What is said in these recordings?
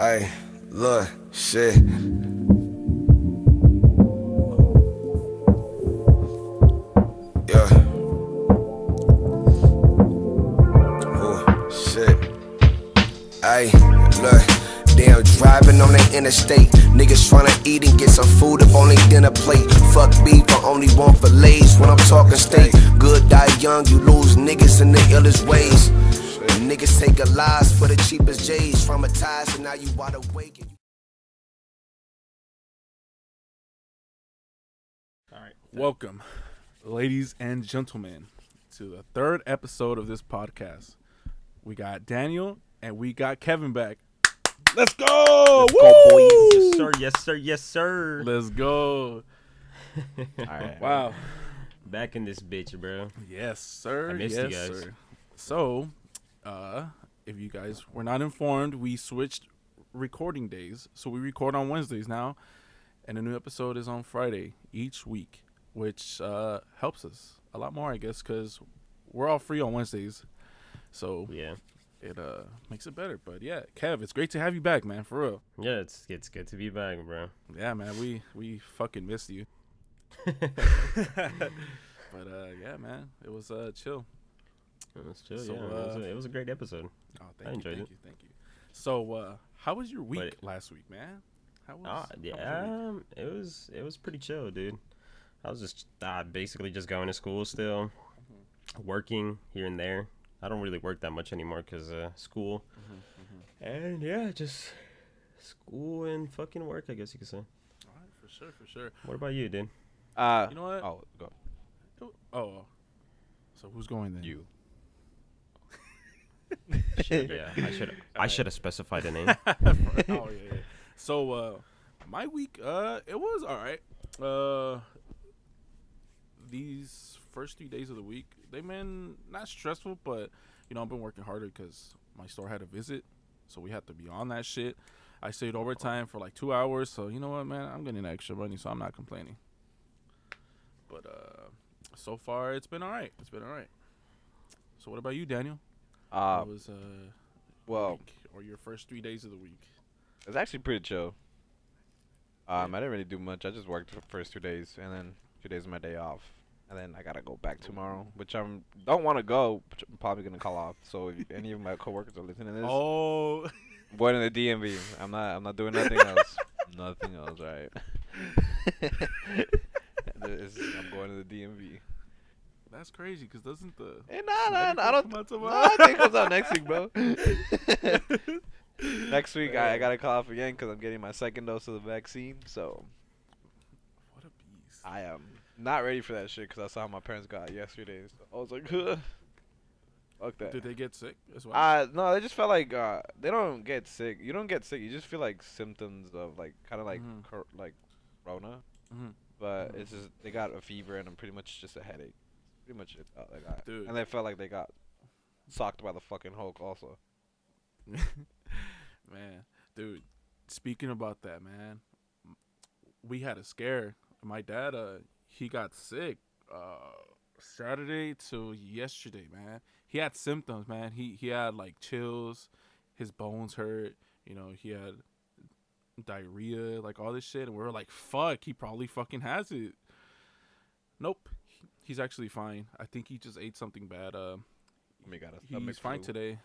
Hey, look, shit. Yeah. Oh, shit. Hey, look. Damn, driving on the interstate. Niggas tryna eat and get some food up on their dinner plate. Fuck beef, I only want fillets when I'm talking steak. Good die young, you lose niggas in the illest ways. Niggas take a lies for the cheapest J's. Traumatized and now you wide awake. Alright, welcome, ladies and gentlemen, to the third episode of this podcast. We got Daniel and we got Kevin back. Let's go! let's go, boys. Yes, sir. Yes, sir. Yes, sir. Let's go! All right. Wow. Back in this bitch, bro. Yes, sir. I missed yes, you guys. Sir. So, if you guys were not informed, we switched recording days. So we record on Wednesdays now, and a new episode is on Friday each week, which helps us a lot more, I guess, because we're all free on Wednesdays. So Yeah. it makes it better. But yeah, Kev, it's great to have you back, man, for real. Yeah, it's good to be back, bro. Yeah, man, we fucking missed you. But yeah, man, it was chill. It was chill. So, Yeah, it was a great episode. Oh, I enjoyed it. Thank you. So, how was your week But- last week, man? How was how was your Yeah. week? It was pretty chill, dude. I was just basically just going to school still, working here and there. I don't really work that much anymore because school. And yeah, just school and fucking work, I guess you could say. All right, for sure. What about you, dude? You know what? Oh, go. Oh, so who's going then? You. Shit, yeah, I should have specified the name. Oh yeah. So, my week, it was all right. These first 3 days of the week, they've been not stressful, but you know I've been working harder because my store had a visit, so we had to be on that shit. I stayed overtime for like 2 hours, so you know what, man, I'm getting extra money, so I'm not complaining. But so far it's been all right. So what about you, Daniel? What was Well, week, or your first 3 days of the week? it's actually pretty chill. I didn't really do much. I just worked the first 2 days, and then 2 days of my day off, and then I gotta go back tomorrow, which I don't want to go, but I'm probably gonna call off. So if any of my coworkers are listening to this, Oh, I'm going to the DMV. I'm not doing nothing else. Nothing else, right? I'm going to the DMV. that's crazy. Cause doesn't the Hey, nah, I don't. come out No, tomorrow? I think it comes out next week, bro. Next week, I gotta call off again because I'm getting my second dose of the vaccine. So What a beast. I am not ready for that shit because I saw how my parents got it yesterday. So I was like, huh, fuck that. Did they get sick as well? No, they just felt like they don't get sick. You don't get sick. You just feel like symptoms of like kind of like Mhm. like Rona, Mm-hmm. but it's just they got a fever and pretty much just a headache. Pretty much it they got. Dude. And they felt like they got socked by the fucking Hulk also. Man, dude. Speaking about that, man, we had a scare. My dad, he got sick Saturday to yesterday, man. He had symptoms, man. He had like chills, his bones hurt. You know, he had diarrhea, like all this shit, and we were like, "Fuck, he probably fucking has it." Nope, he's actually fine. I think he just ate something bad. We got a stomach He's fine flu. today.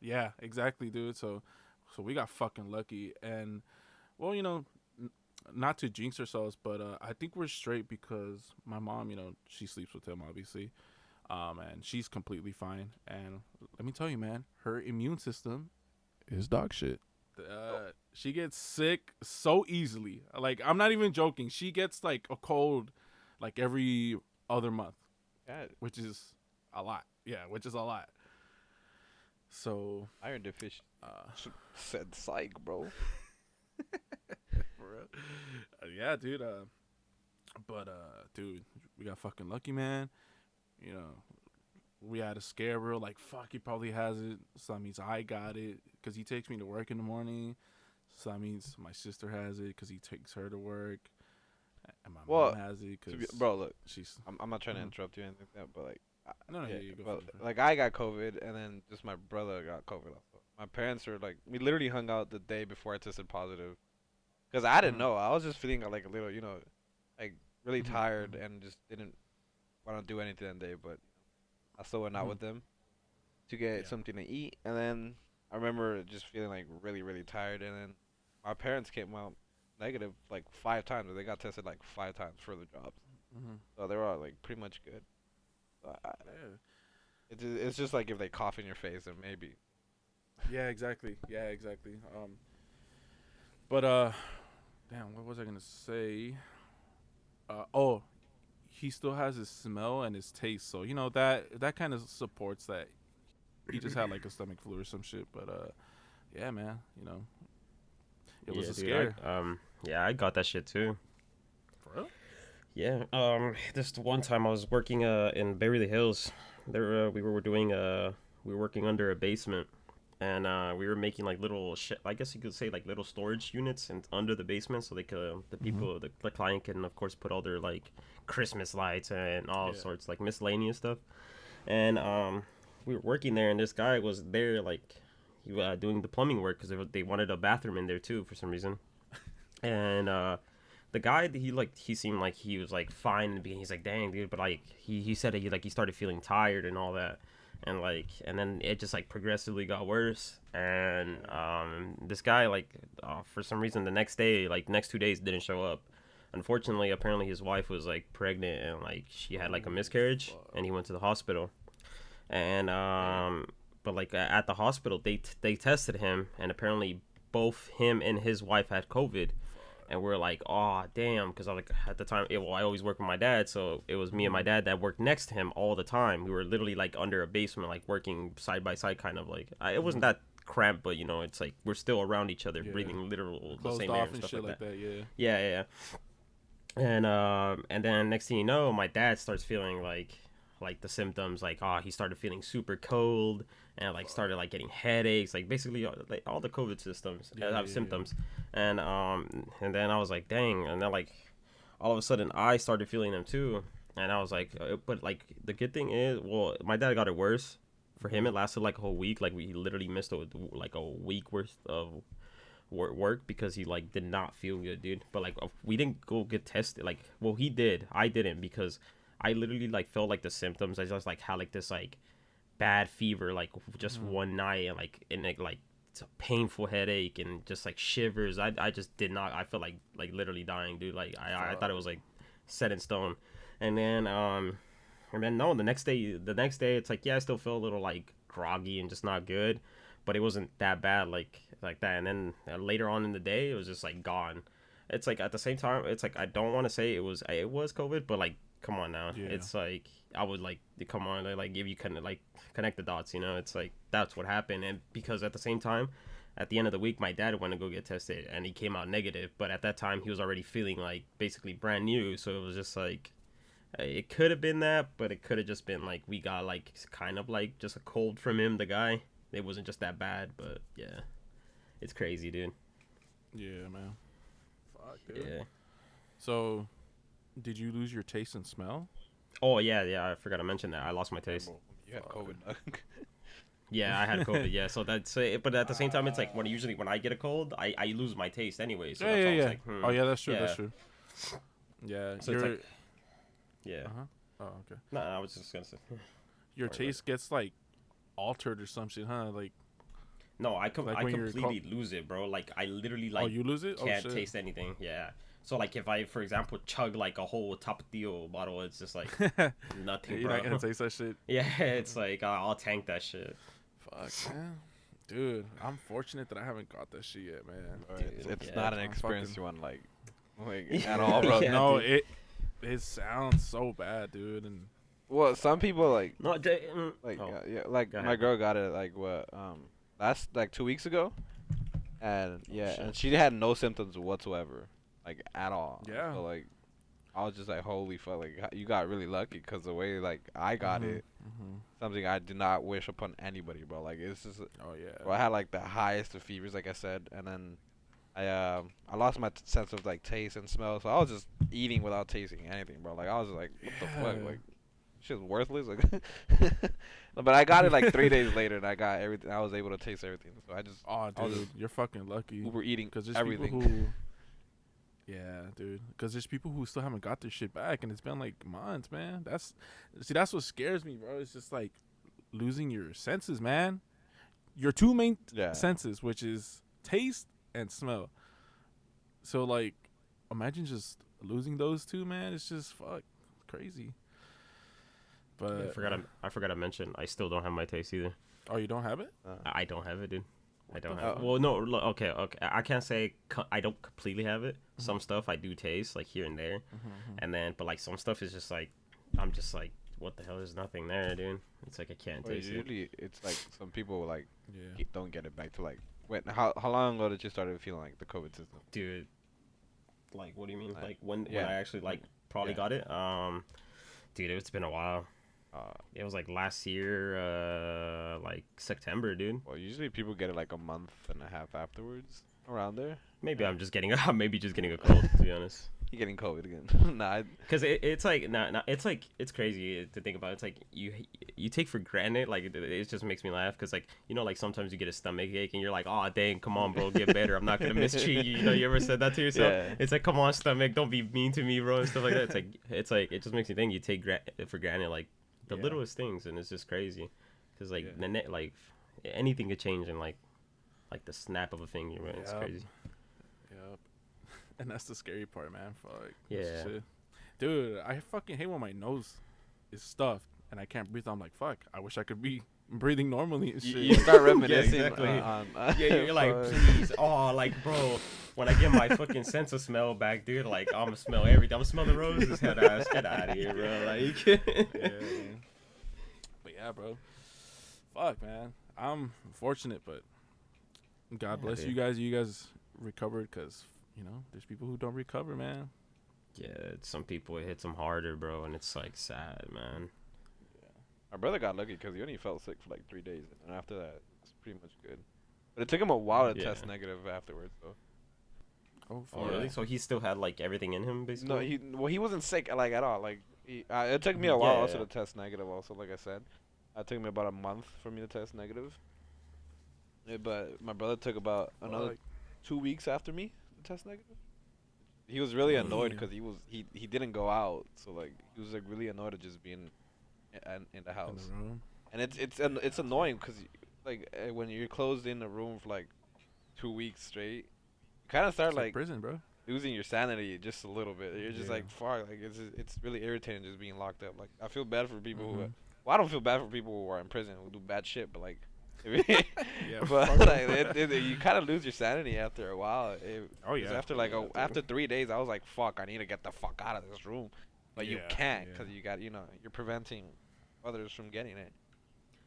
Yeah, exactly, dude. So we got fucking lucky, and well, you know, not to jinx ourselves, but I think we're straight because my mom, you know, she sleeps with him, obviously, and she's completely fine. And let me tell you, man, her immune system is dog shit. She gets sick so easily. Like, I'm not even joking. She gets like a cold, like every other month, Yeah, which is a lot. Yeah, which is a lot. So, iron deficient. uh, Said psych, bro. for real. Yeah, dude. But dude, we got fucking lucky, man. You know, we had a scare. We were like, fuck, he probably has it. So that means I got it because he takes me to work in the morning. So that means my sister has it because he takes her to work. And my Well, mom has it because Bro, look, she's. I'm not trying to Mhm. interrupt you or anything like that, but like, No, yeah, you go well, for it. like I got COVID, and then just my brother got COVID also. my parents are like, we literally hung out the day before I tested positive. Cause I didn't know. I was just feeling like a little, like really tired and just didn't want to do anything that day. But I still went out with them to get something to eat, and then I remember just feeling like really, really tired. And then my parents came out negative like 5 times. They got tested like 5 times for the jobs, so they were all like pretty much good. So it's just like if they cough in your face, then maybe. Yeah, exactly. Yeah, exactly. But damn, what was I gonna say? Oh, he still has his smell and his taste, so that kind of supports that he just had like a stomach flu or some shit. But yeah, man, it was Yeah, a dude. scare. Yeah, I got that shit too. For real? Yeah. This one time I was working in Beverly Hills. There we were working under a basement, and we were making like little I guess you could say like little storage units and under the basement, so they could the client can of course put all their like Christmas lights and all sorts like miscellaneous stuff. And we were working there, and this guy was there like he doing the plumbing work because they wanted a bathroom in there too for some reason. And the guy, he seemed like he was like fine in the beginning. He's like, dang dude, but like he said that he started feeling tired and all that, and then it just like progressively got worse. And this guy like for some reason the next day, like next 2 days, didn't show up. Unfortunately, apparently his wife was like pregnant, and like she had like a miscarriage, and he went to the hospital. And but like at the hospital they tested him, and apparently both him and his wife had COVID. And we're like, oh damn, because I like at the time, I always work with my dad, so it was me and my dad that worked next to him all the time. We were literally like under a basement, like working side by side, kind of like it wasn't that cramped, but it's like we're still around each other, breathing literal the same air and stuff like that. Yeah. And then next thing you know, my dad starts feeling like the symptoms, like he started feeling super cold, and like started like getting headaches, like basically like all the COVID symptoms. And then I was like, dang. And then like all of a sudden I started feeling them too, and I was like, but like the good thing is, well, my dad got it worse. For him it lasted like a whole week. Like we literally missed like a week worth of work because he like did not feel good, dude. But like we didn't go get tested. Like, well, he did, I didn't, because I literally like felt like the symptoms. I just like had like this like bad fever like just one night, and like it's a painful headache and just like shivers. I just did not. I felt like literally dying, dude. Like I thought it was like set in stone. And then no, the next day it's like, yeah, I still feel a little like groggy and just not good, but it wasn't that bad like that. And then later on in the day it was just like gone. It's like at the same time, it's like I don't want to say it was COVID, but like come on now. It's like I would like come on, like if you kind of like connect the dots, it's like that's what happened. And because at the same time, at the end of the week, my dad went to go get tested and he came out negative, but at that time he was already feeling like basically brand new. So it was just like it could have been that, but it could have just been like we got like kind of like just a cold from him, the guy. It wasn't just that bad. But yeah, it's crazy, dude. Yeah, man. Fuck, dude. Yeah. So did you lose your taste and smell? Oh yeah, I forgot to mention that I lost my taste. You had COVID. Yeah, I had COVID. Yeah, so that's it. But at the same time, it's like when I get a cold, I lose my taste anyway. So that's why I was like, Oh yeah, that's true. Yeah. That's true. Yeah. So it's like, yeah. Oh, okay. No, I was just gonna say. Your taste gets like altered or some shit, huh? Like. No, I Like when you're completely lose it, bro. Like I literally like. Oh, you lose it? Can't shit. taste anything. Yeah. So like if I, for example, chug like a whole Tapatio bottle, it's just like nothing, You're bro. not gonna taste that shit. Yeah, it's like I'll tank that shit. Fuck, man. Dude, I'm fortunate that I haven't got that shit yet, man. It's yeah, not an I'm experience fucking- you want at all, bro. Yeah, No, dude. it sounds so bad, dude. And Well, some people like No, like Go my ahead. girl got it like last like 2 weeks ago, and Shit. and she had no symptoms whatsoever, like at all. Yeah. So like, I was just like, holy fuck, like you got really lucky, because the way like I got it, something I do not wish upon anybody, bro. Like it's just, Oh yeah. bro, I had like the highest of fevers, like I said, and then I lost my sense of like taste and smell, so I was just eating without tasting anything, bro. Like I was just like, what the fuck, Yeah. like shit's worthless. Like, but I got it like 3 days later, and I got everything. I was able to taste everything. So I just Oh, I was dude, you're fucking lucky. Uber eating Because there's everything. people who. Yeah, dude. Because there's people who still haven't got their shit back, and it's been like months, man. That's what scares me, bro. It's just like losing your senses, man. Your two main senses, which is taste and smell. So like, imagine just losing those two, man. It's just crazy. But I forgot to mention, I still don't have my taste either. Oh, you don't have it? I don't have it, dude. I don't have it. Well, no, okay. I can't say I don't completely have it. Mm-hmm. Some stuff I do taste, like here and there. And then, but like some stuff is just like, I'm just like, what the hell? There's nothing there, dude. It's like I can't taste usually it. It's like some people like don't get it back to like, how long ago did you start feeling like the COVID system? Dude, like what do you mean? Like when I actually like probably got it? Dude, it's been a while. It was like last year, like September, dude. Well, usually people get it like a month and a half afterwards, around there. Maybe I'm just getting a cold, to be honest. You're getting COVID again. Nah. Because it's like, it's like, it's crazy to think about. It's like you take for granted, like it just makes me laugh. Because like, you know, like sometimes you get a stomach ache and you're like, oh dang, come on, bro, get better. I'm not gonna mistreat you. You know, you ever said that to yourself? Yeah. It's like, come on, stomach, don't be mean to me, bro, and stuff like that. It's like it just makes me think you take for granted like the littlest things, and it's just crazy. Because like like anything could change in like the snap of a finger, man. It's crazy. Yep. And that's the scary part, man. Fuck. Yeah. Shit. Dude, I fucking hate when my nose is stuffed and I can't breathe. I'm like, fuck, I wish I could be breathing normally and shit. You start reminiscing. Yeah, exactly. You're like, please. Oh, like, bro, when I get my fucking sense of smell back, dude, like, I'm gonna smell everything. I'm gonna smell the roses. Get out of here, bro. Like, yeah, man. But yeah, bro. Fuck, man. I'm fortunate, but God bless you guys. You guys recovered because, you know, there's people who don't recover, man. Yeah, some people, it hits them harder, bro, and it's, like, sad, man. Yeah. My brother got lucky because he only felt sick for, like, 3 days, and after that, it's pretty much good. But it took him a while to test negative afterwards, though. Oh, really? So he still had, like, everything in him, basically? No, he wasn't sick, like, at all. Like, it took me a while also to test negative also, like I said. It took me about a month for me to test negative. Yeah, but my brother took about another 2 weeks after me to test negative. He was really annoyed because he didn't go out, so like he was like really annoyed at just being in the house. In the room. And it's annoying because like when you're closed in a room for like 2 weeks straight, you kind of start like prison, bro. Losing your sanity just a little bit. You're just like fuck, like it's really irritating just being locked up. Like I feel bad for people who, well, I don't feel bad for people who are in prison who do bad shit, but like. But like, you kind of lose your sanity after a while. After 3 days, I was like, "Fuck! I need to get the fuck out of this room." But you can't because you got, you're preventing others from getting it.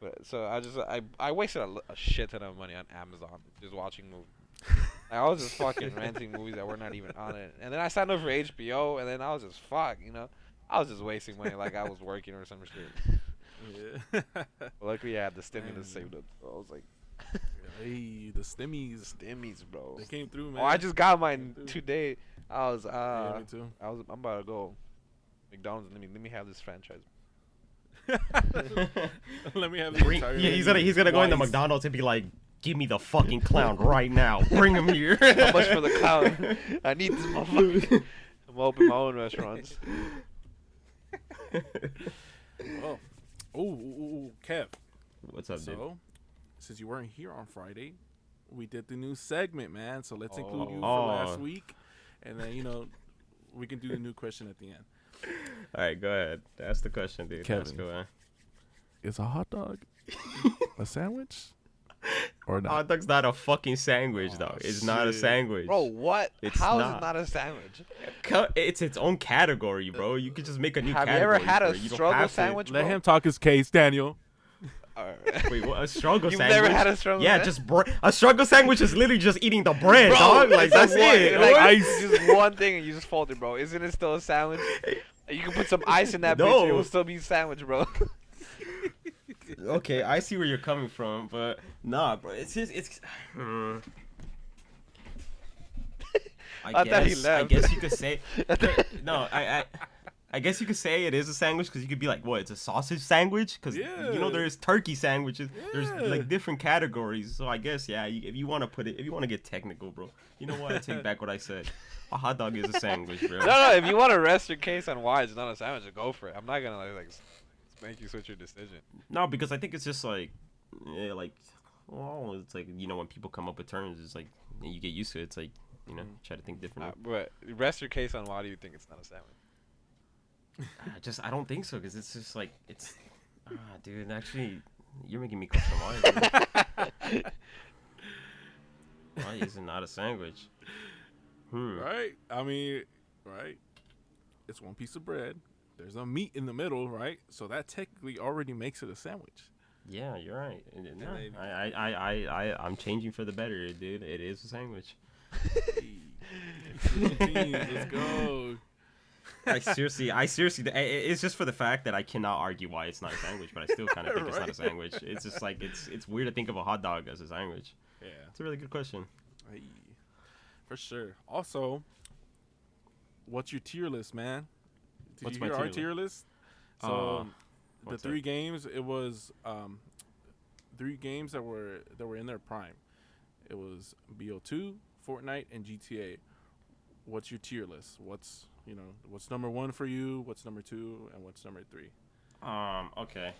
But so I wasted a shit ton of money on Amazon just watching movies. I was just fucking renting movies that were not even on it, and then I signed up for HBO, and then I was just I was just wasting money like I was working or some shit. Yeah. Luckily, I had the stimulus saved up. So I was like, "Hey, the stimmies, bro! They came through, man." Oh, I just got mine today. I was, me too. I'm about to go McDonald's. Let me have this franchise. Let me have the entire. Yeah, he's gonna go into McDonald's and be like, "Give me the fucking clown right now. Bring him here." How much for the clown? I need this motherfucker. I'm gonna open my own restaurants. Oh. Oh, Kev. What's up, dude? So, since you weren't here on Friday, we did the new segment, man. So let's include you for last week, and then we can do the new question at the end. All right, go ahead. Ask the question, dude. Kevin, let's go, man. Is a hot dog a sandwich or not? Hot dog's not a fucking sandwich, though. It's not a sandwich, bro. What? How is it not a sandwich? It's its own category, bro. You could just make a new category. Have you ever had a struggle sandwich? Let him talk his case, Daniel. Wait, what? A struggle sandwich? You've never had a struggle sandwich? Just a struggle sandwich is literally just eating the bread, dog. Like, that's it. Like, ice. Just one thing and you just fold it, bro. Isn't it still a sandwich? You can put some ice in that bitch and it will still be a sandwich, bro. Okay, I see where you're coming from, but nah, bro. I guess you could say. No, I guess you could say it is a sandwich because you could be like, what? It's a sausage sandwich? Because there's turkey sandwiches. Yeah. There's like different categories. So I guess if you want to get technical, bro. You know what? I take back what I said. A hot dog is a sandwich, bro. No. If you want to rest your case on why it's not a sandwich, go for it. I'm not gonna like make you switch your decision. No, because I think it's just like, it's like when people come up with terms, it's like you get used to it. It's like try to think differently. But rest your case on why do you think it's not a sandwich? I don't think so because it's just like dude. Actually, you're making me question why. Why is it not a sandwich? Right? I mean, right? It's one piece of bread. There's a meat in the middle, right? So that technically already makes it a sandwich. Yeah, you're right. No, I'm changing for the better, dude. It is a sandwich. Let's go. I seriously, it's just for the fact that I cannot argue why it's not a sandwich, but I still kind of think it's not a sandwich. It's just like it's weird to think of a hot dog as a sandwich. Yeah, it's a really good question. For sure. Also, what's your tier list, man? Did you hear our tier list? So the 3 games, it was 3 games that were in their prime. It was BO2, Fortnite, and GTA. What's your tier list? What's number 1 for you? What's number 2? And what's number 3? Okay.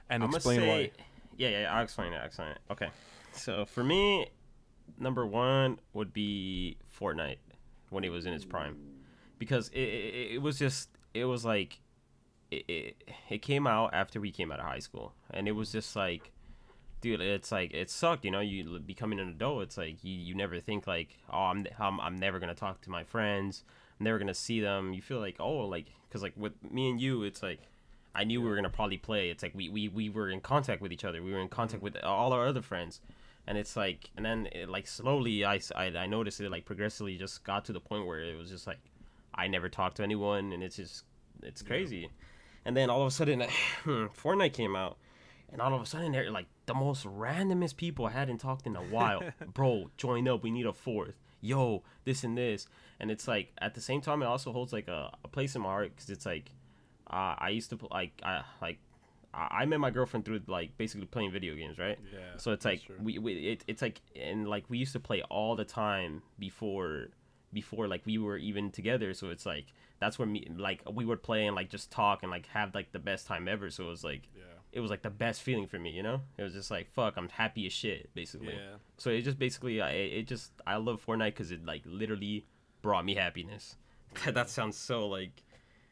And explain why. Yeah. I'll explain it. Okay. So for me, number 1 would be Fortnite when it was in its prime, because it came out after we came out of high school, and it was just like, dude, it's like it sucked, you becoming an adult. It's like you never think like, oh, I'm never gonna talk to my friends, I'm never gonna see them. You feel like, oh, like, because like with me and you, it's like I knew we were gonna probably play. It's like we were in contact with each other. We were in contact with all our other friends, and it's like, and then it, like slowly I noticed it like progressively just got to the point where it was just like I never talked to anyone, and it's crazy. And then all of a sudden, Fortnite came out, and all of a sudden they're like the most randomest people I hadn't talked in a while. Bro, join up. We need a 4th. Yo, this and this. And it's like at the same time, it also holds like a place in my heart because it's like I used to I met my girlfriend through like basically playing video games, right? Yeah. So it's like it's like, and like we used to play all the time before like we were even together. So it's like that's where we would play and like just talk and like have like the best time ever. So it was like it was like the best feeling for me, It was just like, fuck, I'm happy as shit, basically. Yeah. So it just basically I love Fortnite because it like literally brought me happiness. That sounds so like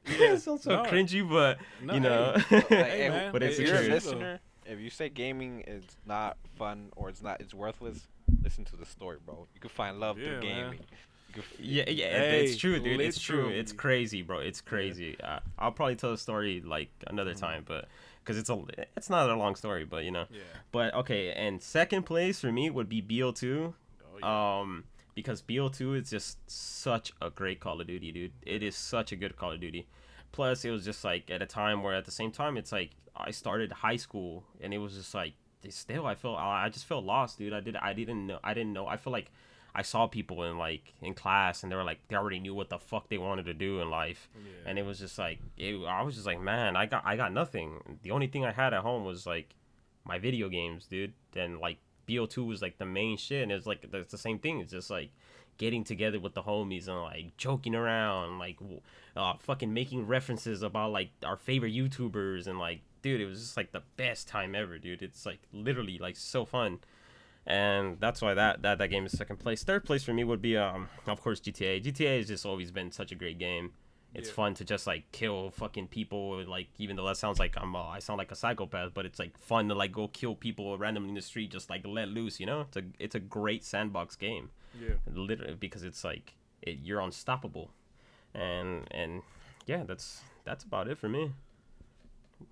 it sounds so cringy, but hey, man, but it's if you're a true. listener, if you say gaming is not fun or it's worthless, listen to the story, bro. You can find love through gaming. Man. It's true, dude. It's true. literally. It's crazy, bro. It's crazy. I'll probably tell the story like another time, but because it's not a long story, but Yeah. But okay, and second place for me would be BO2. Because BO2 is just such a great Call of Duty, dude. It is such a good Call of Duty. Plus, it was just like at a time where at the same time it's like I started high school, and it was just like still I just felt lost, dude. I didn't know. I feel like I saw people in class, and they were like they already knew what the fuck they wanted to do in life, and it was just like I was just like, man, I got nothing. The only thing I had at home was like my video games, dude. And like BO2 was like the main shit, and it's like it's the same thing. It's just like getting together with the homies and like joking around, like fucking making references about like our favorite YouTubers, and like, dude, it was just like the best time ever, dude. It's like literally like so fun. And that's why that game is second place. Third place for me would be of course GTA. GTA has just always been such a great game. It's fun to just like kill fucking people, like, even though that sounds like I sound like a psychopath, but it's like fun to like go kill people randomly in the street, just like let loose, It's a great sandbox game. Yeah. Literally, because it's like you're unstoppable. And yeah, that's about it for me.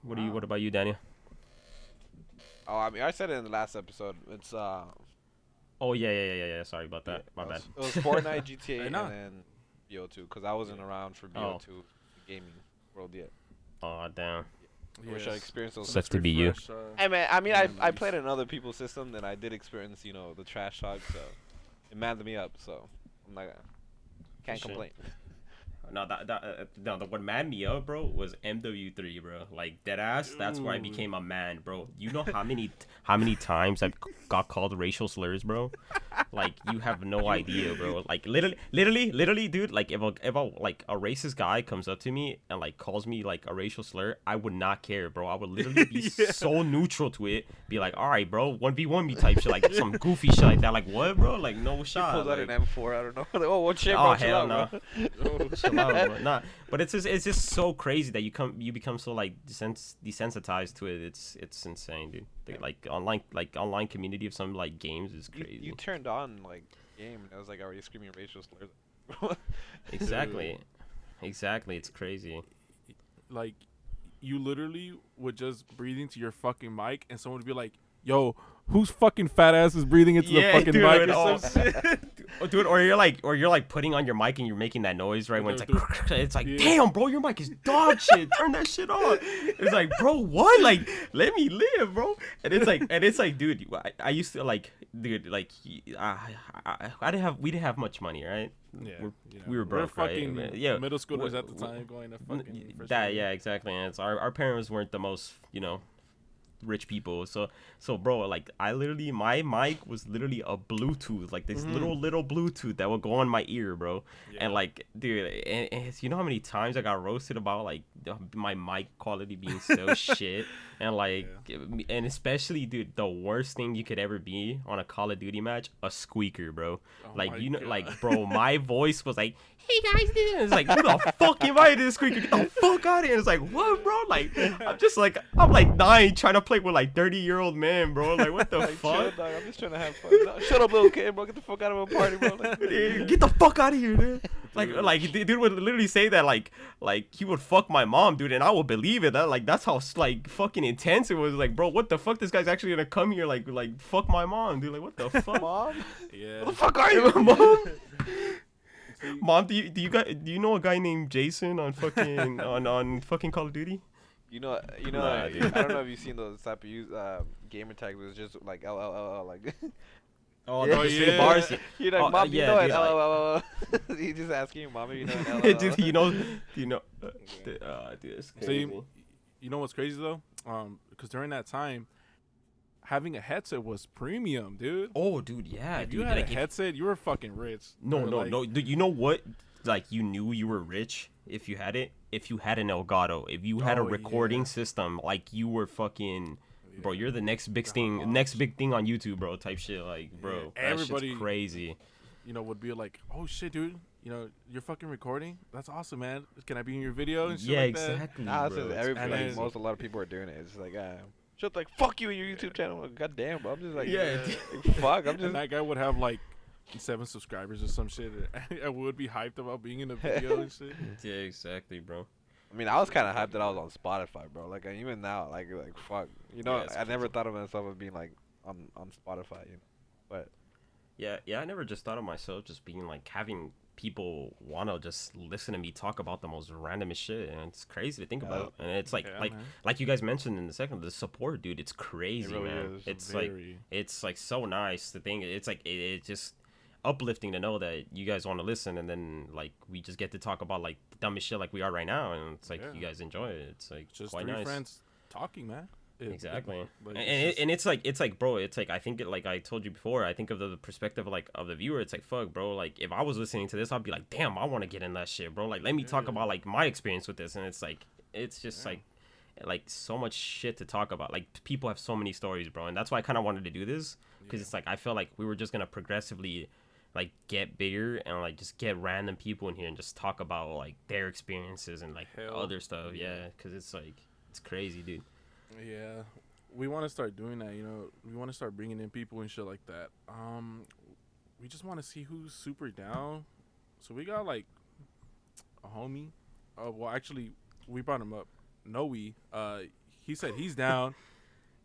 What about you, Daniel? Oh, I mean, I said it in the last episode. It's Oh yeah. Sorry about that. My bad. It was Fortnite, GTA, and then BO2, because I wasn't around for BO2 the gaming world yet. Oh damn. I wish I experienced those. Sucks to be you. Hey man, I mean, I played in other people's system, and I did experience, the trash talk, so it manned me up. So I'm not can't complain. No, what mad me up, bro, was MW3, bro. Like dead ass. That's where I became a man, bro. You know how many times I've got called racial slurs, bro? Like you have no idea, bro. Like literally, dude. Like if like a racist guy comes up to me and like calls me like a racial slur, I would not care, bro. I would literally be so neutral to it. Be like, all right, bro, 1v1 me type shit, like some goofy shit like that. Like what, bro? Like no shot. Pulls out like, an M4. I don't know. Like, oh, what shit, bro? oh hell no. Oh, Nah, but it's just so crazy that you become so like desensitized to it. It's insane, dude. Like online community of some like games is crazy. You turned on like game and I was like already screaming racial slurs. Exactly, it's crazy. like you literally would just breathe into your fucking mic and someone would be like, yo, whose fucking fat ass is breathing into the fucking dude, mic oh. or some shit? Dude, or you're like putting on your mic and you're making that noise right when it's like it's like damn, bro, your mic is dog shit. Turn that shit on. It's like, bro, what? Like, let me live, bro. And it's like, dude, I used to like, dude, like, we didn't have much money, right? Yeah, we were broke, we're fucking right? Yeah, middle schoolers at the time going to fucking that, yeah, exactly. And it's our parents weren't the most, rich people, so bro, like I literally, my mic was literally a Bluetooth, like this little Bluetooth that would go on my ear, bro. And like, dude, and you know how many times I got roasted about like my mic quality being so shit, and like and especially, dude, the worst thing you could ever be on a Call of Duty match, a squeaker, bro. Like God. Like, bro, my voice was like, hey guys, it's like, who the fuck invited this squeaker? Get the fuck out of here. It's like, what, bro? Like, I'm like 9 trying to play with like 30-year-old man, bro. Like, what the like, fuck? Chill, dog. I'm just trying to have fun. No, shut up, little kid, bro. Get the fuck out of a party, bro. Like, get the fuck out of here, dude. Like dude would literally say that like he would fuck my mom, dude, and I would believe it. That like that's how like fucking intense it was. Like, bro, what the fuck? This guy's actually gonna come here like fuck my mom, dude. Like, what the fuck, mom? Yeah. What the fuck are you, mom? Mom, do you know a guy named Jason on fucking on fucking Call of Duty? You know, Nah, I don't know if you've seen those type of gamer tags. It was just like LLLL, like. Oh, yeah. the bars. You're like, mom, you know dude, it, LLLL. He's just asking you, mom, you know it, LLLL. Dude, you know, dude, it's crazy. So you know what's crazy though? Because during that time, having a headset was premium, dude. Oh, dude, yeah, if dude. you had like, a headset, you were fucking rich. No. Dude, you know what? Like, you knew you were rich if you had it. If you had an Elgato, if you had a recording system, like you were fucking, bro. You're the next big thing on YouTube, bro. Type shit, like, bro. Yeah, everybody, shit's crazy. Would be like, oh shit, dude. You're fucking recording. That's awesome, man. Can I be in your video and shit yeah, like exactly. Nah, bro. Everybody, a lot of people are doing it. It's like, shit, like, fuck you and your YouTube channel. Like, God damn, bro. I'm just like, like, fuck. I'm just. And that guy would have like 7 subscribers or some shit. I would be hyped about being in a video and shit. Yeah, exactly, bro. I mean, I was kind of hyped that I was on Spotify, bro. Like, even now, like fuck. I never thought of myself as being like on Spotify, But yeah, I never just thought of myself just being like having people want to just listen to me talk about the most randomest shit, and it's crazy to think about. And it's like like you guys mentioned in the second, the support, dude, it's crazy, it really man. It's like so nice to think. It's like it's just uplifting to know that you guys want to listen, and then like we just get to talk about like the dumbest shit like we are right now, and it's like you guys enjoy it. It's like just quite 3 nice. friends talking, man. Exactly. It's like I think it, like I told you before, I think of the perspective of the viewer. It's like, fuck, bro, like if I was listening to this, I'd be like, damn, I want to get in that shit, bro. Like, let me talk about like my experience with this. And it's like, it's just like so much shit to talk about. Like, people have so many stories, bro, and that's why I kind of wanted to do this, because it's like I felt like we were just gonna progressively like get bigger and like just get random people in here and just talk about like their experiences and like other stuff. Yeah, because it's like it's crazy, dude. Yeah, we want to start doing that. We want to start bringing in people and shit like that. We just want to see who's super down. So we got like a homie. Well, actually, we brought him up. Noe. He said he's down.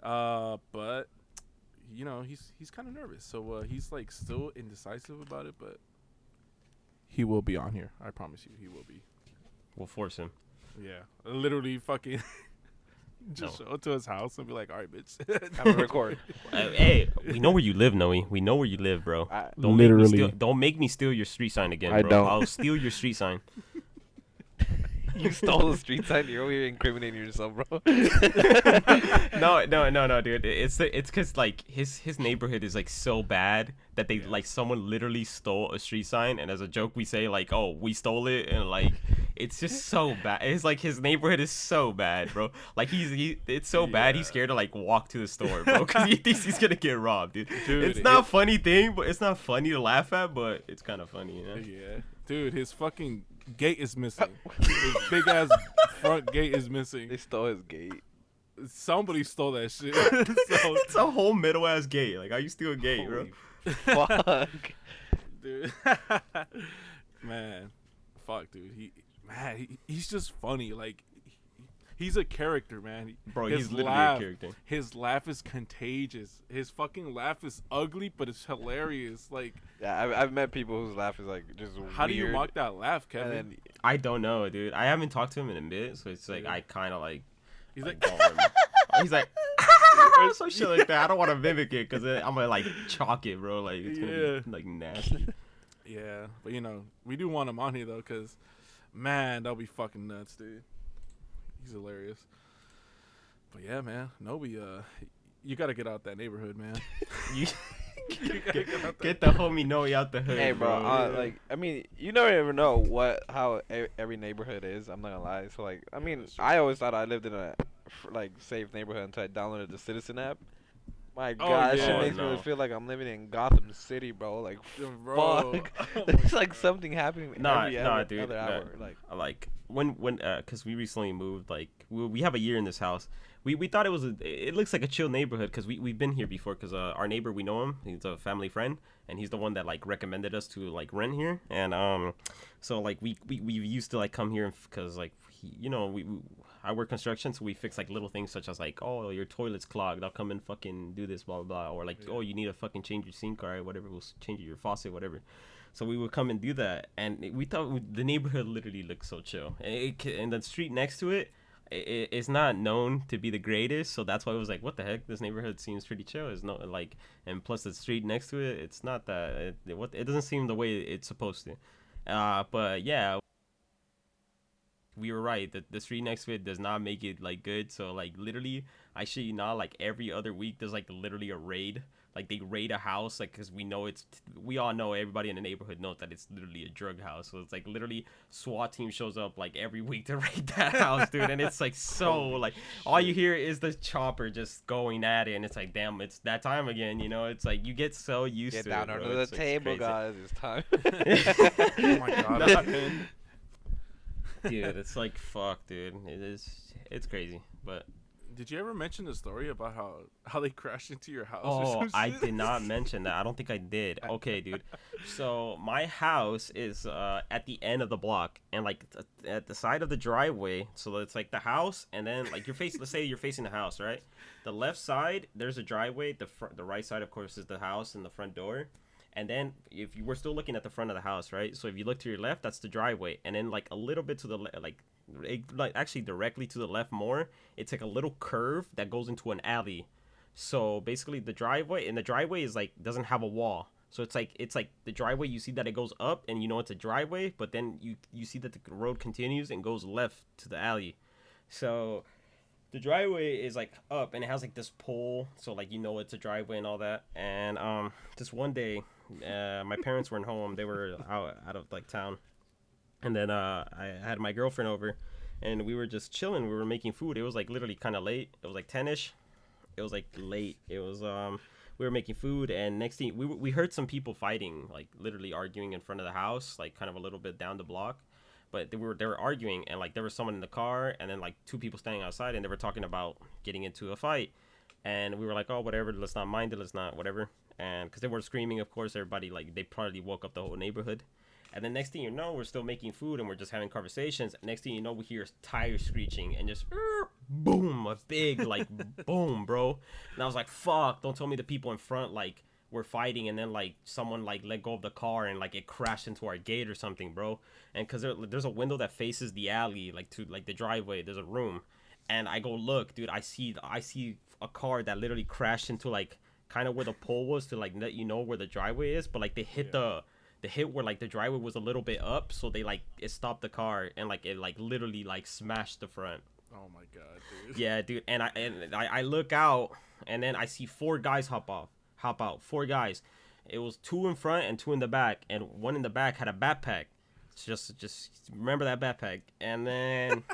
But he's kind of nervous. So he's like still indecisive about it. But he will be on here. I promise you, he will be. We'll force him. Yeah, literally fucking. Just show it to his house and be like, all right, bitch. Have a record. Hey, we know where you live, Noe. We know where you live, bro. Literally. Don't make me steal your street sign again, I bro. don't. I'll steal your street sign. You stole a street sign. You're over here incriminating yourself, bro. No, dude. It's because like his neighborhood is like so bad that they like someone literally stole a street sign, and as a joke we say like, oh, we stole it, and like it's just so bad. It's like his neighborhood is so bad, bro. Like it's so bad he's scared to like walk to the store, bro, because he thinks he's gonna get robbed, dude. It's not a funny thing, but it's not funny to laugh at, but it's kind of funny, you know? Yeah, dude, his fucking gate is missing. His big ass front gate is missing. They stole his gate. Somebody stole that shit. So, It's a whole middle ass gate. Like, how you steal a gate, bro? Fuck. dude, man, fuck, dude. He's just funny. Like, he's a character, man. Bro, he's literally a character. His laugh is contagious. His fucking laugh is ugly, but it's hilarious. Like, Yeah, I've met people whose laugh is like just how weird. do you mock that laugh, Kevin? And then, I don't know, dude. I haven't talked to him in a bit, so it's like Yeah. I kind of like. He's like, don't remember. He's like, some shit like that. I don't want to mimic it because I'm gonna like chalk it, bro. Like it's gonna be like nasty. yeah, but you know, we do want him on here though, cause man, that'll be fucking nuts, dude. He's hilarious. But yeah, man, Nobi, you gotta get out that neighborhood, man. You You gotta get out get the homie Noe out the hood, hey, bro. bro. Like, I mean, you never ever know how every neighborhood is. I'm not gonna lie. So like, I mean, I always thought I lived in a like safe neighborhood until I downloaded the Citizen app. My God, that shit yeah. makes Oh, no. me feel like I'm living in Gotham City, bro. Like, Bro. fuck. Oh my There's like God. something happening Nah, every dude. other hour. Like when because we recently moved. Like we have a year in this house. We thought it looks like a chill neighborhood because we've been here before because our neighbor, we know him. He's a family friend, and he's the one that like recommended us to like rent here. And so like we used to like come here because like I work construction, so we fix like little things such as like, oh, your toilet's clogged, I'll come and fucking do this, blah blah blah, or like, oh, you need to fucking change your sink, or whatever, we'll change your faucet, whatever. So we would come and do that, and we thought the neighborhood literally looked so chill, and the street next to it's not known to be the greatest, so that's why it was like, what the heck, this neighborhood seems pretty chill. It's not like, and plus the street next to it's not that it doesn't seem the way it's supposed to. But yeah, we were right. The street next to it does not make it like good. So like literally, I shit you not, like every other week there's like literally a raid. Like they raid a house, like because we all know, everybody in the neighborhood knows that it's literally a drug house. So it's like literally SWAT team shows up like every week to raid that house, dude. And it's like so like all you hear is the chopper just going at it, and it's like, damn, it's that time again. You know, it's like you get so used Get to down it. under Bro. the It's table, crazy. guys. It's time. Oh my God, man. Dude, it's like fuck, dude. It's crazy, but. Did you ever mention the story about how they crashed into your house? or Oh, some I shit? did not mention that. I don't think I did. Okay, dude. So my house is at the end of the block, and like at the side of the driveway. So it's like the house, and then like let's say you're facing the house, right? The left side, there's a driveway. The right side, of course, is the house and the front door. And then if you were still looking at the front of the house, right? So if you look to your left, that's the driveway, and then like a little bit to the like actually directly to the left more, it's like a little curve that goes into an alley. So basically the driveway is like doesn't have a wall. So it's like the driveway, you see that it goes up and you know it's a driveway, but then you see that the road continues and goes left to the alley. So the driveway is like up and it has like this pole, so like you know it's a driveway and all that. And just one day, my parents weren't home, they were out of like town. And then I had my girlfriend over, and we were just chilling. We were making food. It was like literally kind of late. It was like 10ish. It was like late. It was we were making food, and next thing we heard some people fighting, like literally arguing in front of the house, like kind of a little bit down the block. But they were arguing, and like there was someone in the car, and then like two people standing outside, and they were talking about getting into a fight. And we were like, oh, whatever, let's not mind it, let's not whatever. And because they were screaming, of course, everybody, like they probably woke up the whole neighborhood. And then next thing you know, we're still making food and we're just having conversations. Next thing you know, we hear tires screeching and just boom, a big like boom, bro. And I was like, fuck, don't tell me the people in front like were fighting and then like someone like let go of the car and like it crashed into our gate or something, bro. And because there's a window that faces the alley, like to like the driveway, there's a room. And I go look, dude, I see a car that literally crashed into like kind of where the pole was to like let you know where the driveway is, but like they hit the hit where like the driveway was a little bit up, so they like it stopped the car and like it like literally like smashed the front. Oh my god, dude. Yeah, dude. And I look out and then I see 4 guys hop out. 4 guys. It was 2 in front and 2 in the back, and one in the back had a backpack. Just remember that backpack. And then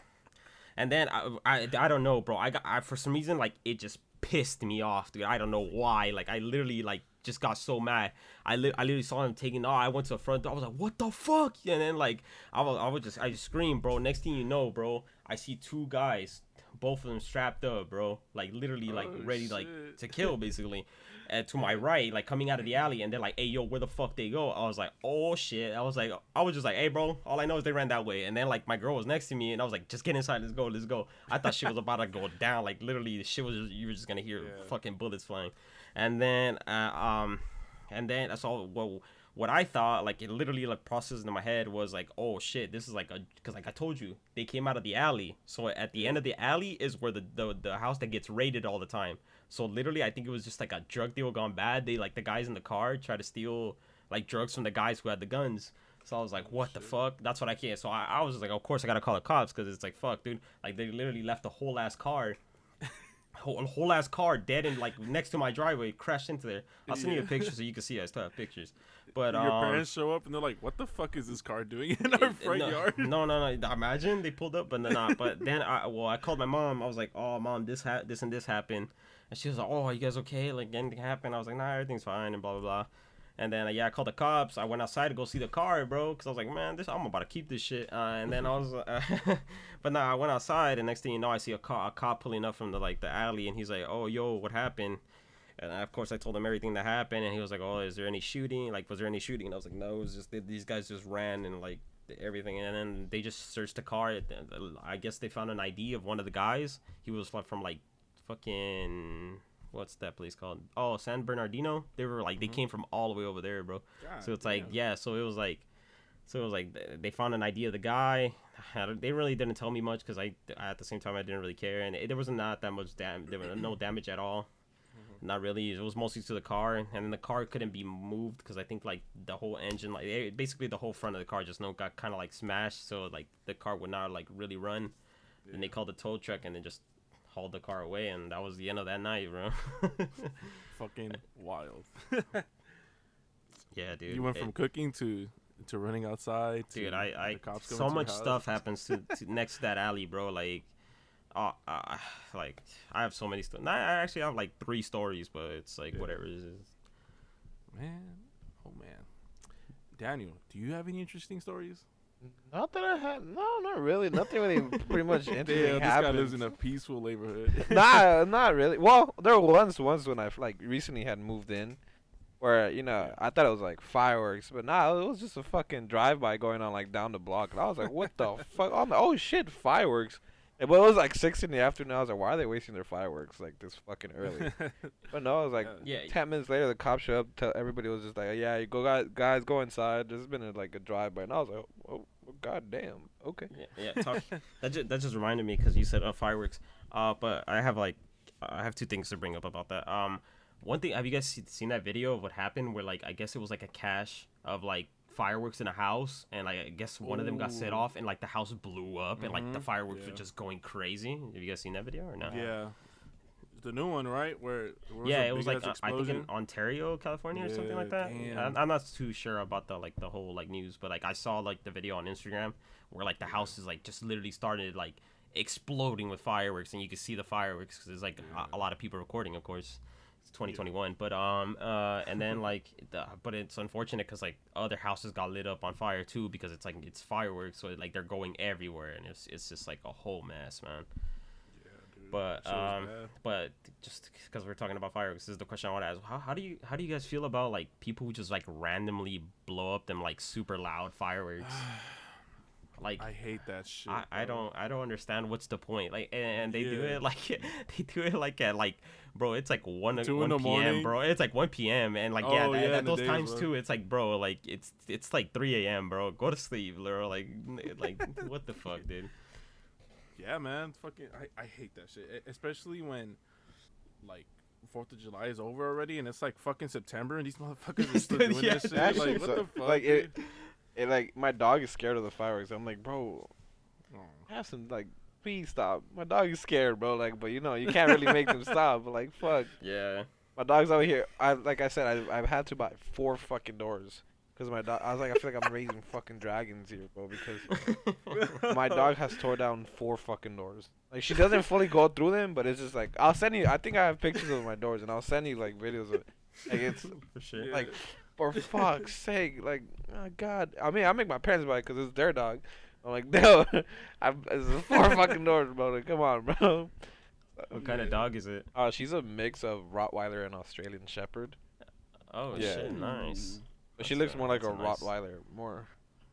I don't know, bro. I for some reason like it just pissed me off, dude. I don't know why. Like I literally like just got so mad. I literally saw him taking. I went to the front door. I was like, what the fuck? And then like I just screamed, bro. Next thing you know, bro, I see 2 guys, both of them strapped up, bro. Like literally like ready like to kill basically. And to my right, like coming out of the alley, and they're like, hey yo, where the fuck they go? I was like, oh shit. I was just like, hey bro, all I know is they ran that way. And then like my girl was next to me, and I was like, just get inside, let's go. I thought shit was about to go down. Like literally the shit was just, you were just gonna hear fucking bullets flying. And then I saw what I thought, like it literally like processed in my head was like, oh shit, this is like because like I told you, they came out of the alley. So at the end of the alley is where the house that gets raided all the time. So literally, I think it was just like a drug deal gone bad. They like the guys in the car try to steal like drugs from the guys who had the guns. So I was like, what the fuck? That's what I can't. So I was just like, of course I gotta call the cops because it's like, fuck, dude. Like they literally left a whole ass car. Whole ass car dead and like next to my driveway, crashed into there. I'll send you a picture so you can see. I still have pictures. But your parents show up and they're like, "What the fuck is this car doing in our front yard?" No. Imagine they pulled up, but not. But then I called my mom. I was like, "Oh, mom, this and this happened," and she was like, "Oh, are you guys okay? Like anything happened?" I was like, "Nah, everything's fine," and blah blah blah. And then I called the cops. I went outside to go see the car, bro, because I was like, man, I'm about to keep this shit. And then I was, but nah, I went outside, and next thing you know, I see a cop pulling up from the alley, and he's like, oh, yo, what happened? And of course, I told him everything that happened, and he was like, oh, is there any shooting? Like, was there any shooting? And I was like, no, it was just these guys just ran and like everything, and then they just searched the car. I guess they found an ID of one of the guys. He was like from like fucking. What's that place called? Oh, San Bernardino. They were like, they came from all the way over there, bro. God, so it's like, so it was like they found an ID of the guy. They really didn't tell me much because I at the same time I didn't really care, and there was not that much damage. There was no damage at all. Not really. It was mostly to the car, and then the car couldn't be moved because I think like the whole engine, like basically the whole front of the car just got kind of like smashed, so like the car would not like really run. And they called the tow truck, and then just hauled the car away, and that was the end of that night, bro. Fucking wild. Yeah, dude. You went from cooking to running outside. Dude, I so much stuff happens to next to that alley, bro. Like, like I have so many stories. I actually have like 3 stories, but it's like whatever it is. Man, oh man. Daniel, do you have any interesting stories? Not that I had. No, not really. Nothing really pretty much interesting this happened. guy lives in a peaceful neighborhood. Nah, not really. Well, there were once when I like recently had moved in where, I thought it was like fireworks, but nah, it was just a fucking drive-by going on like down the block. And I was like, what the fuck? I'm like, oh shit, fireworks. But it was like 6 in the afternoon. I was like, why are they wasting their fireworks like this fucking early? But no, it was like 10 minutes later, the cops showed up. Everybody was just like, yeah, you go, guys, go inside. There's been a drive-by. And I was like, oh, god damn. Okay. Yeah. That just reminded me because you said fireworks. But I have 2 things to bring up about that. One thing, have you guys seen that video of what happened where like I guess it was like a cache of like fireworks in a house, and like I guess one of them got set off and like the house blew up and like the fireworks were just going crazy. Have you guys seen that video or not? Yeah. The new one, right? Where it was like I think in Ontario, California, or something like that. I'm not too sure about the whole like news, but like I saw like the video on Instagram where like the house is like just literally started like exploding with fireworks, and you can see the fireworks because there's like a lot of people recording, of course. It's 2021, but and then like but it's unfortunate because like other houses got lit up on fire too because it's fireworks, so like they're going everywhere, and it's just like a whole mess, man. But just because we're talking about fireworks, this is the question I want to ask. How do you guys feel about like people who just like randomly blow up them like super loud fireworks? Like I hate that shit. I don't understand what's the point. Like and they do it like at like, bro, it's like 1 p.m. bro. It's like 1 p.m. and like at those times too, it's like, bro, like it's like 3 a.m. bro. Go to sleep, bro. Like what the fuck, dude? Yeah, man. Fucking I hate that shit. Especially when like 4th of July is over already, and it's like fucking September, and these motherfuckers are still doing Yeah, this shit. That Like, shit's what the fuck? like dude? it like my dog is scared of the fireworks. I'm like, bro, Oh. have some like, please stop. My dog is scared, bro. Like, but you know, you can't really make them stop. But like, fuck. Yeah. My dog's over here. Like I said, I've had to buy 4 fucking doors because my dog. I was like, I feel like I'm raising fucking dragons here, bro. Because my dog has tore down 4 fucking doors. Like she doesn't fully go through them, but it's just like I'll send you. I think I have pictures of my doors, and I'll send you like videos of it. Like it's For sure. like, for fuck's sake, like, oh God. I mean, I make my parents buy it because it's their dog. I'm like, no, it's 4 fucking doors, bro. Like, come on, bro. What kind of dog is it? She's a mix of Rottweiler and Australian Shepherd. Oh Yeah. shit, nice. But she That's looks more like a that's nice- Rottweiler, more.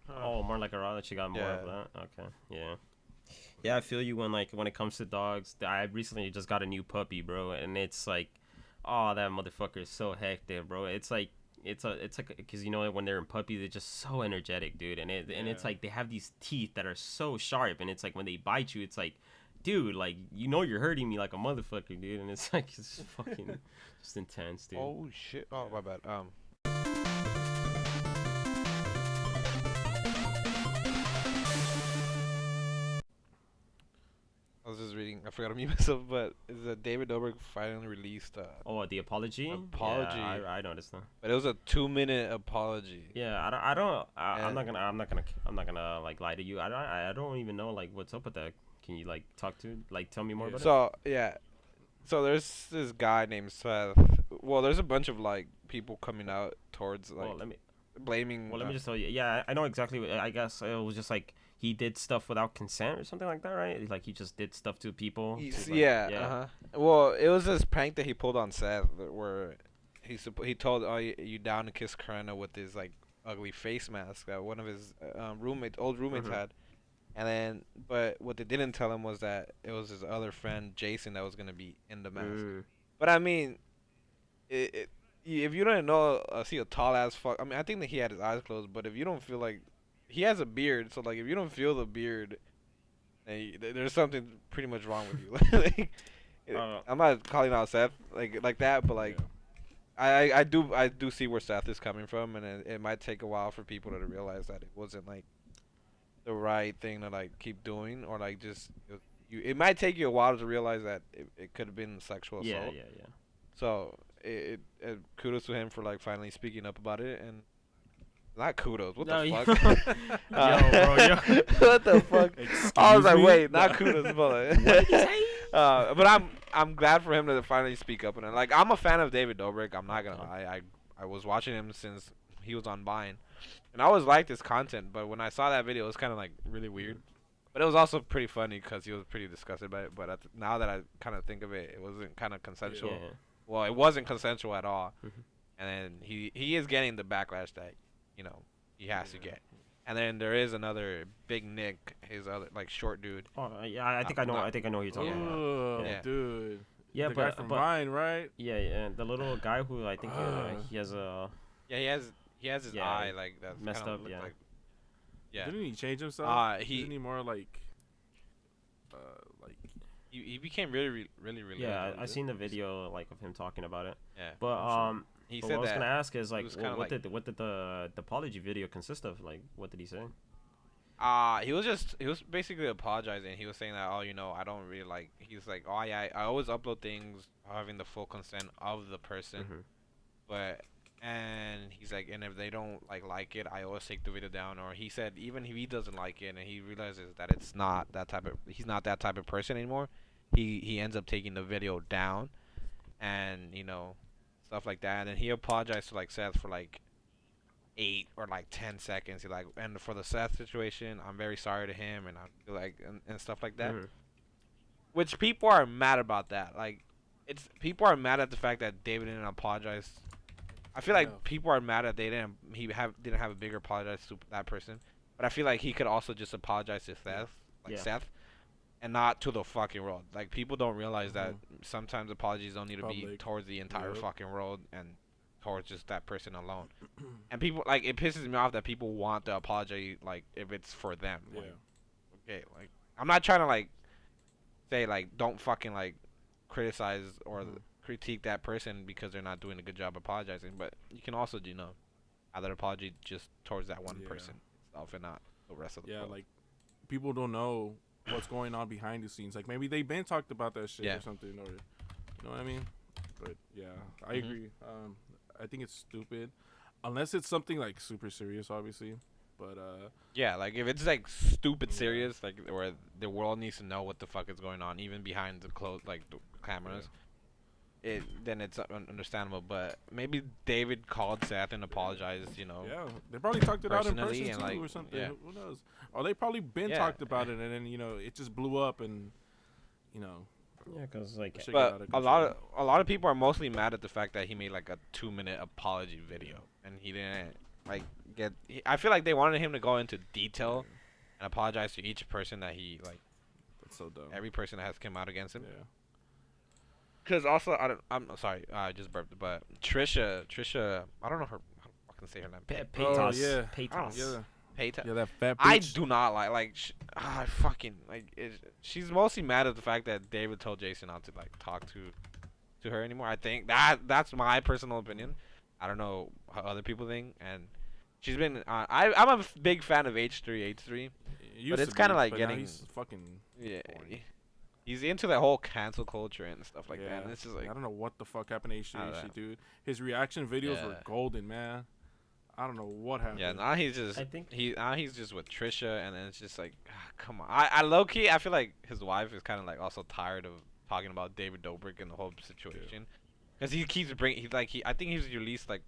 Oh, more like a raw that she got more of Yeah. that. Okay, yeah. Yeah, I feel you when it comes to dogs. I recently just got a new puppy, bro, and it's like, oh, that motherfucker is so hectic, bro. It's like because you know when they're in puppies, they're just so energetic, dude, and it's like they have these teeth that are so sharp, and it's like when they bite you, it's like, dude, like you know you're hurting me like a motherfucker, dude, and it's like it's fucking just intense, dude. Oh shit! Oh my bad. I was just reading. I forgot to mute myself, but is that David Dobrik finally released? Oh, the apology. Apology. Yeah, I noticed that. But it was a 2-minute apology. Yeah, I'm not gonna like lie to you. I don't even know like what's up with that. Can you like tell me more about it? So yeah, so there's this guy named Seth. Well, there's a bunch of like people coming out towards like Well, let me blaming. let me just tell you. Yeah, I know exactly. I guess it was just like he did stuff without consent or something like that, right? Like he just did stuff to people. To, like, yeah. Well, it was this prank that he pulled on Seth where he told you down to kiss Karina with his like ugly face mask that one of his old roommates Mhm. had. And then, but what they didn't tell him was that it was his other friend Jason that was gonna be in the mask. Mm. But I mean, if you don't know, see a tall ass fuck. I mean, I think that he had his eyes closed. But if you don't feel like he has a beard, so like if you don't feel the beard, then there's something pretty much wrong with you. Like, I'm not calling out Seth like that, but like. Yeah. I do see where Seth is coming from, and it might take a while for people to realize that it wasn't like the right thing to like keep doing, or like just it might take you a while to realize that it could have been sexual assault. Yeah. So it kudos to him for like finally speaking up about it, and not kudos. What No, the yeah. fuck? Yo. What the fuck? I was like, me? wait, not kudos, but I'm glad for him to finally speak up, and like I'm a fan of David Dobrik. I'm not gonna lie. I was watching him since he was on Vine, and I always liked his content. But when I saw that video, it was kind of like really weird. But it was also pretty funny because he was pretty disgusted by it. But now that I kind of think of it, it wasn't kind of consensual. Yeah. Well, it wasn't consensual at all. Mhm. And then he is getting the backlash that he has to get. And then there is another Big Nick, his other like short dude. Oh yeah, I think I know. I think I know who you're talking about. Oh, Yeah. dude. Yeah, The guy but from but Vine, right? yeah, the little guy who I think he has a Yeah, he has his Yeah, eye like that's messed kinda up, look yeah. Like, yeah. Didn't he change himself? Isn't he more like He became really yeah. I seen the video like of him talking about it. Yeah. But He but said what I was that gonna ask is like was kinda what like- did the apology video consist of? Like what did he say? he was basically apologizing. He was saying that I don't really like. He's like, oh yeah, I always upload things having the full consent of the person, Mhm. but and he's like, and if they don't like it, I always take the video down. Or he said even if he doesn't like it and he realizes that he's not that type of person anymore, he ends up taking the video down, and stuff like that. And he apologized to like Seth for like 8 or like 10 seconds. He like, and for the Seth situation, I'm very sorry to him, and I feel like and stuff like that. Mhm. Which people are mad about that. Like, people are mad at the fact that David didn't apologize. I feel like Yeah. people are mad that didn't have a bigger apologize to that person. But I feel like he could also just apologize to Yeah. Seth, and not to the fucking world. Like, people don't realize that sometimes apologies don't need to be Public. towards the entire Yep. fucking world and towards just that person alone. And people like it pisses me off that people want the apology like if it's for them. Yeah. Like, okay, like I'm not trying to like say like don't fucking like criticize or critique that person because they're not doing a good job apologizing, but you can also have that apology just towards that one person itself and not the rest of the world. Like people don't know what's going on behind the scenes. Like maybe they've been talked about that shit or something, or you know what I mean? But yeah, I agree. I think it's stupid, unless it's something like super serious, obviously. But yeah, like if it's like stupid serious, like where the world needs to know what the fuck is going on, even behind the the cameras. Then it's understandable, but maybe David called Seth and apologized, Yeah, they probably talked it out in person and too, or something. Yeah. Who knows? Or they probably talked about it, and then it just blew up, and Yeah, because like, but a lot of people are mostly mad at the fact that he made like a 2-minute apology video, and he didn't like I feel like they wanted him to go into detail and apologize to each person that he like. That's so dumb. Every person that has come out against him. Yeah. Because also, I'm sorry, I just burped, but Trisha, I don't know how I can say her name. Paytas. Oh, yeah. Paytas. Yeah. Paytas. Yeah, that fat bitch. I do not I fucking she's mostly mad at the fact that David told Jason not to like talk to her anymore. I think that's my personal opinion. I don't know how other people think, and she's been. I'm a big fan of H3H3, but it's kind of like getting he's fucking boring. He's into that whole cancel culture and stuff like that. And it's just like I don't know what the fuck happened to H3H3, dude. His reaction videos were golden, man. I don't know what happened. Yeah, now he's just. I think he's just with Trisha, and then it's just like, come on. I low key, I feel like his wife is kind of like also tired of talking about David Dobrik and the whole situation, because he keeps bringing. I think he's released like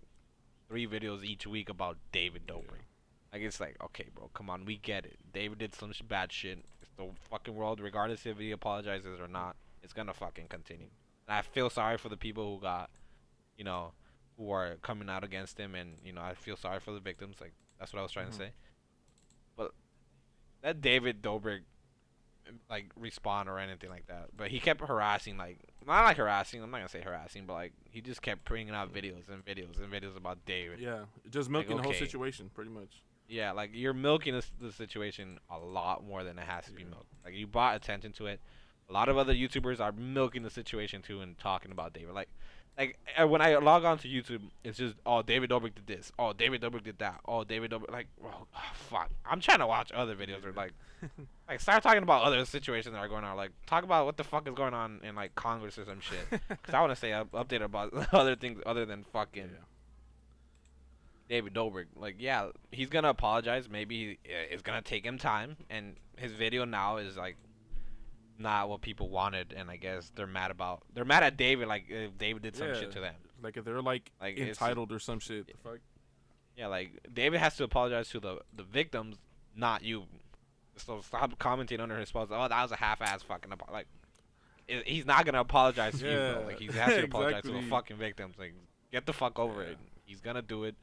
3 videos each week about David Dobrik. Like it's like, okay, bro, come on, we get it. David did some bad shit. It's the fucking world, regardless if he apologizes or not. It's gonna fucking continue. And I feel sorry for the people who got, who are coming out against him, and I feel sorry for the victims. Like that's what I was trying to say. But that David Dobrik, like respond or anything like that. But he kept harassing, like not like harassing. I'm not gonna say harassing, but like he just kept bringing out videos and videos and videos about David. Yeah, just milking the whole situation, pretty much. Yeah, like you're milking the situation a lot more than it has to be milked. Like you brought attention to it. A lot of other YouTubers are milking the situation too and talking about David. Like when I log on to YouTube, it's just David Dobrik did this. Oh, David Dobrik did that. Oh, David Dobrik fuck. I'm trying to watch other videos or like start talking about other situations that are going on. Like talk about what the fuck is going on in like Congress or some shit. Cause I want to stay updated about other things other than fucking. Yeah. David Dobrik, like, yeah, he's gonna apologize. Maybe it's gonna take him time, and his video now is like not what people wanted, and I guess they're mad at David, like if David did some shit to them, like if they're like entitled or some shit. The fuck? Yeah, like David has to apologize to the victims, not you. So stop commenting under his post. Oh, that was a half-ass fucking like. He's not gonna apologize to you, bro. Like he has to apologize to the fucking victims. Like get the fuck over it. He's gonna do it.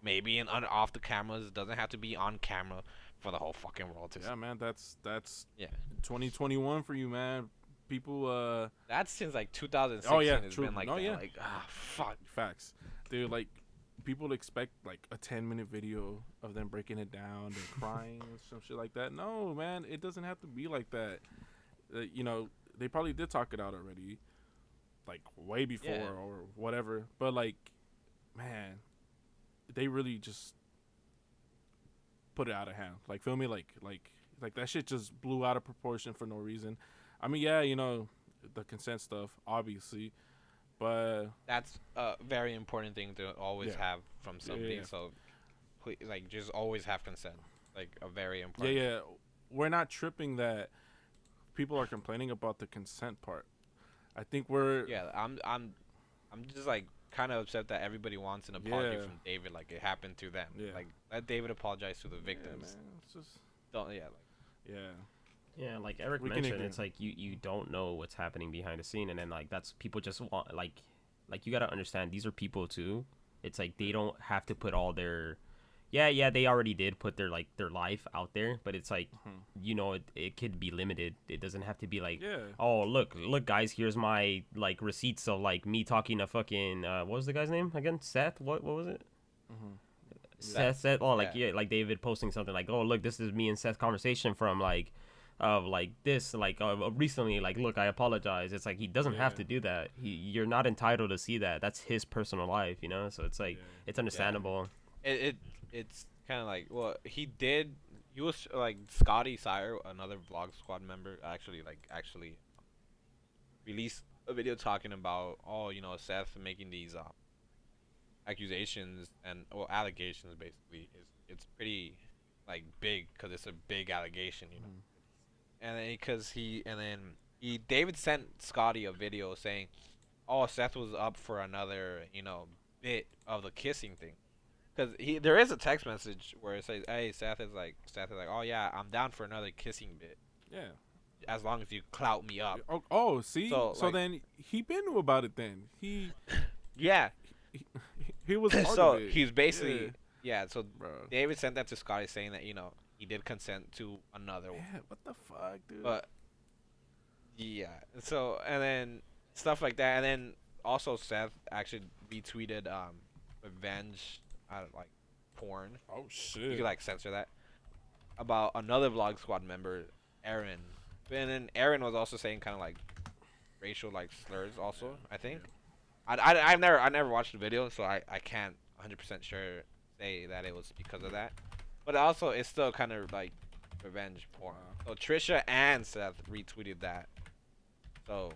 Maybe off the cameras. It doesn't have to be on camera for the whole fucking world to see. Yeah, man, that's 2021 for you, man. People that's since like 2016. Oh yeah, it's true. Been like that. Like fuck. Facts. Dude, like people expect like a 10-minute video of them breaking it down and crying and some shit like that. No, man, it doesn't have to be like that. They probably did talk it out already, like way before or whatever. But like, man, they really just put it out of hand. Like, feel me? Like that shit just blew out of proportion for no reason. I mean, yeah, the consent stuff, obviously, but that's a very important thing to always have from somebody. Yeah. So, please, like, just always have consent. Like, a very important. Yeah. We're not tripping that people are complaining about the consent part. I think we're. Yeah, I'm just like kind of upset that everybody wants an apology from David, like it happened to them. Yeah. Like let David apologize to the victims. Yeah, man. It's just Yeah, like Eric mentioned, it's like you don't know what's happening behind the scene, and then like that's people just want like you gotta understand these are people too. It's like they don't have to put all their they already did put their life out there, but it's like it could be limited. It doesn't have to be like oh look guys, here's my like receipts of like me talking to fucking what was the guy's name again? Seth? What was it? Seth. Oh, like like David posting something like, oh look, this is me and Seth's conversation from like of like this, like recently, like look, I apologize. It's like he doesn't have to do that. You're not entitled to see that. That's his personal life, you know. So it's like it's understandable. It's kind of like, well, he was like Scotty Sire, another Vlog Squad member, actually released a video talking about, oh, you know, Seth making these accusations and, well, allegations basically, is it's pretty like big because it's a big allegation, you know. And then David sent Scotty a video saying, oh, Seth was up for another, you know, bit of the kissing thing. Because there is a text message where it says, hey, Seth is like, oh yeah, I'm down for another kissing bit. Yeah. As long as you clout me up. Oh, see? So like, then he been knew about it then. Yeah. He was part so of it. He's basically, so bro. David sent that to Scotty saying that, you know, he did consent to another one. Yeah, what the fuck, dude? But, yeah. So, and then stuff like that. And then also Seth actually retweeted revenge like porn. Oh shit! You could like censor that about another Vlog Squad member, Aaron. And then Aaron was also saying kind of like racial like slurs. Also, I think. I never watched the video, so I can't 100% sure say that it was because of that. But also, it's still kind of like revenge porn. So Trisha and Seth retweeted that. So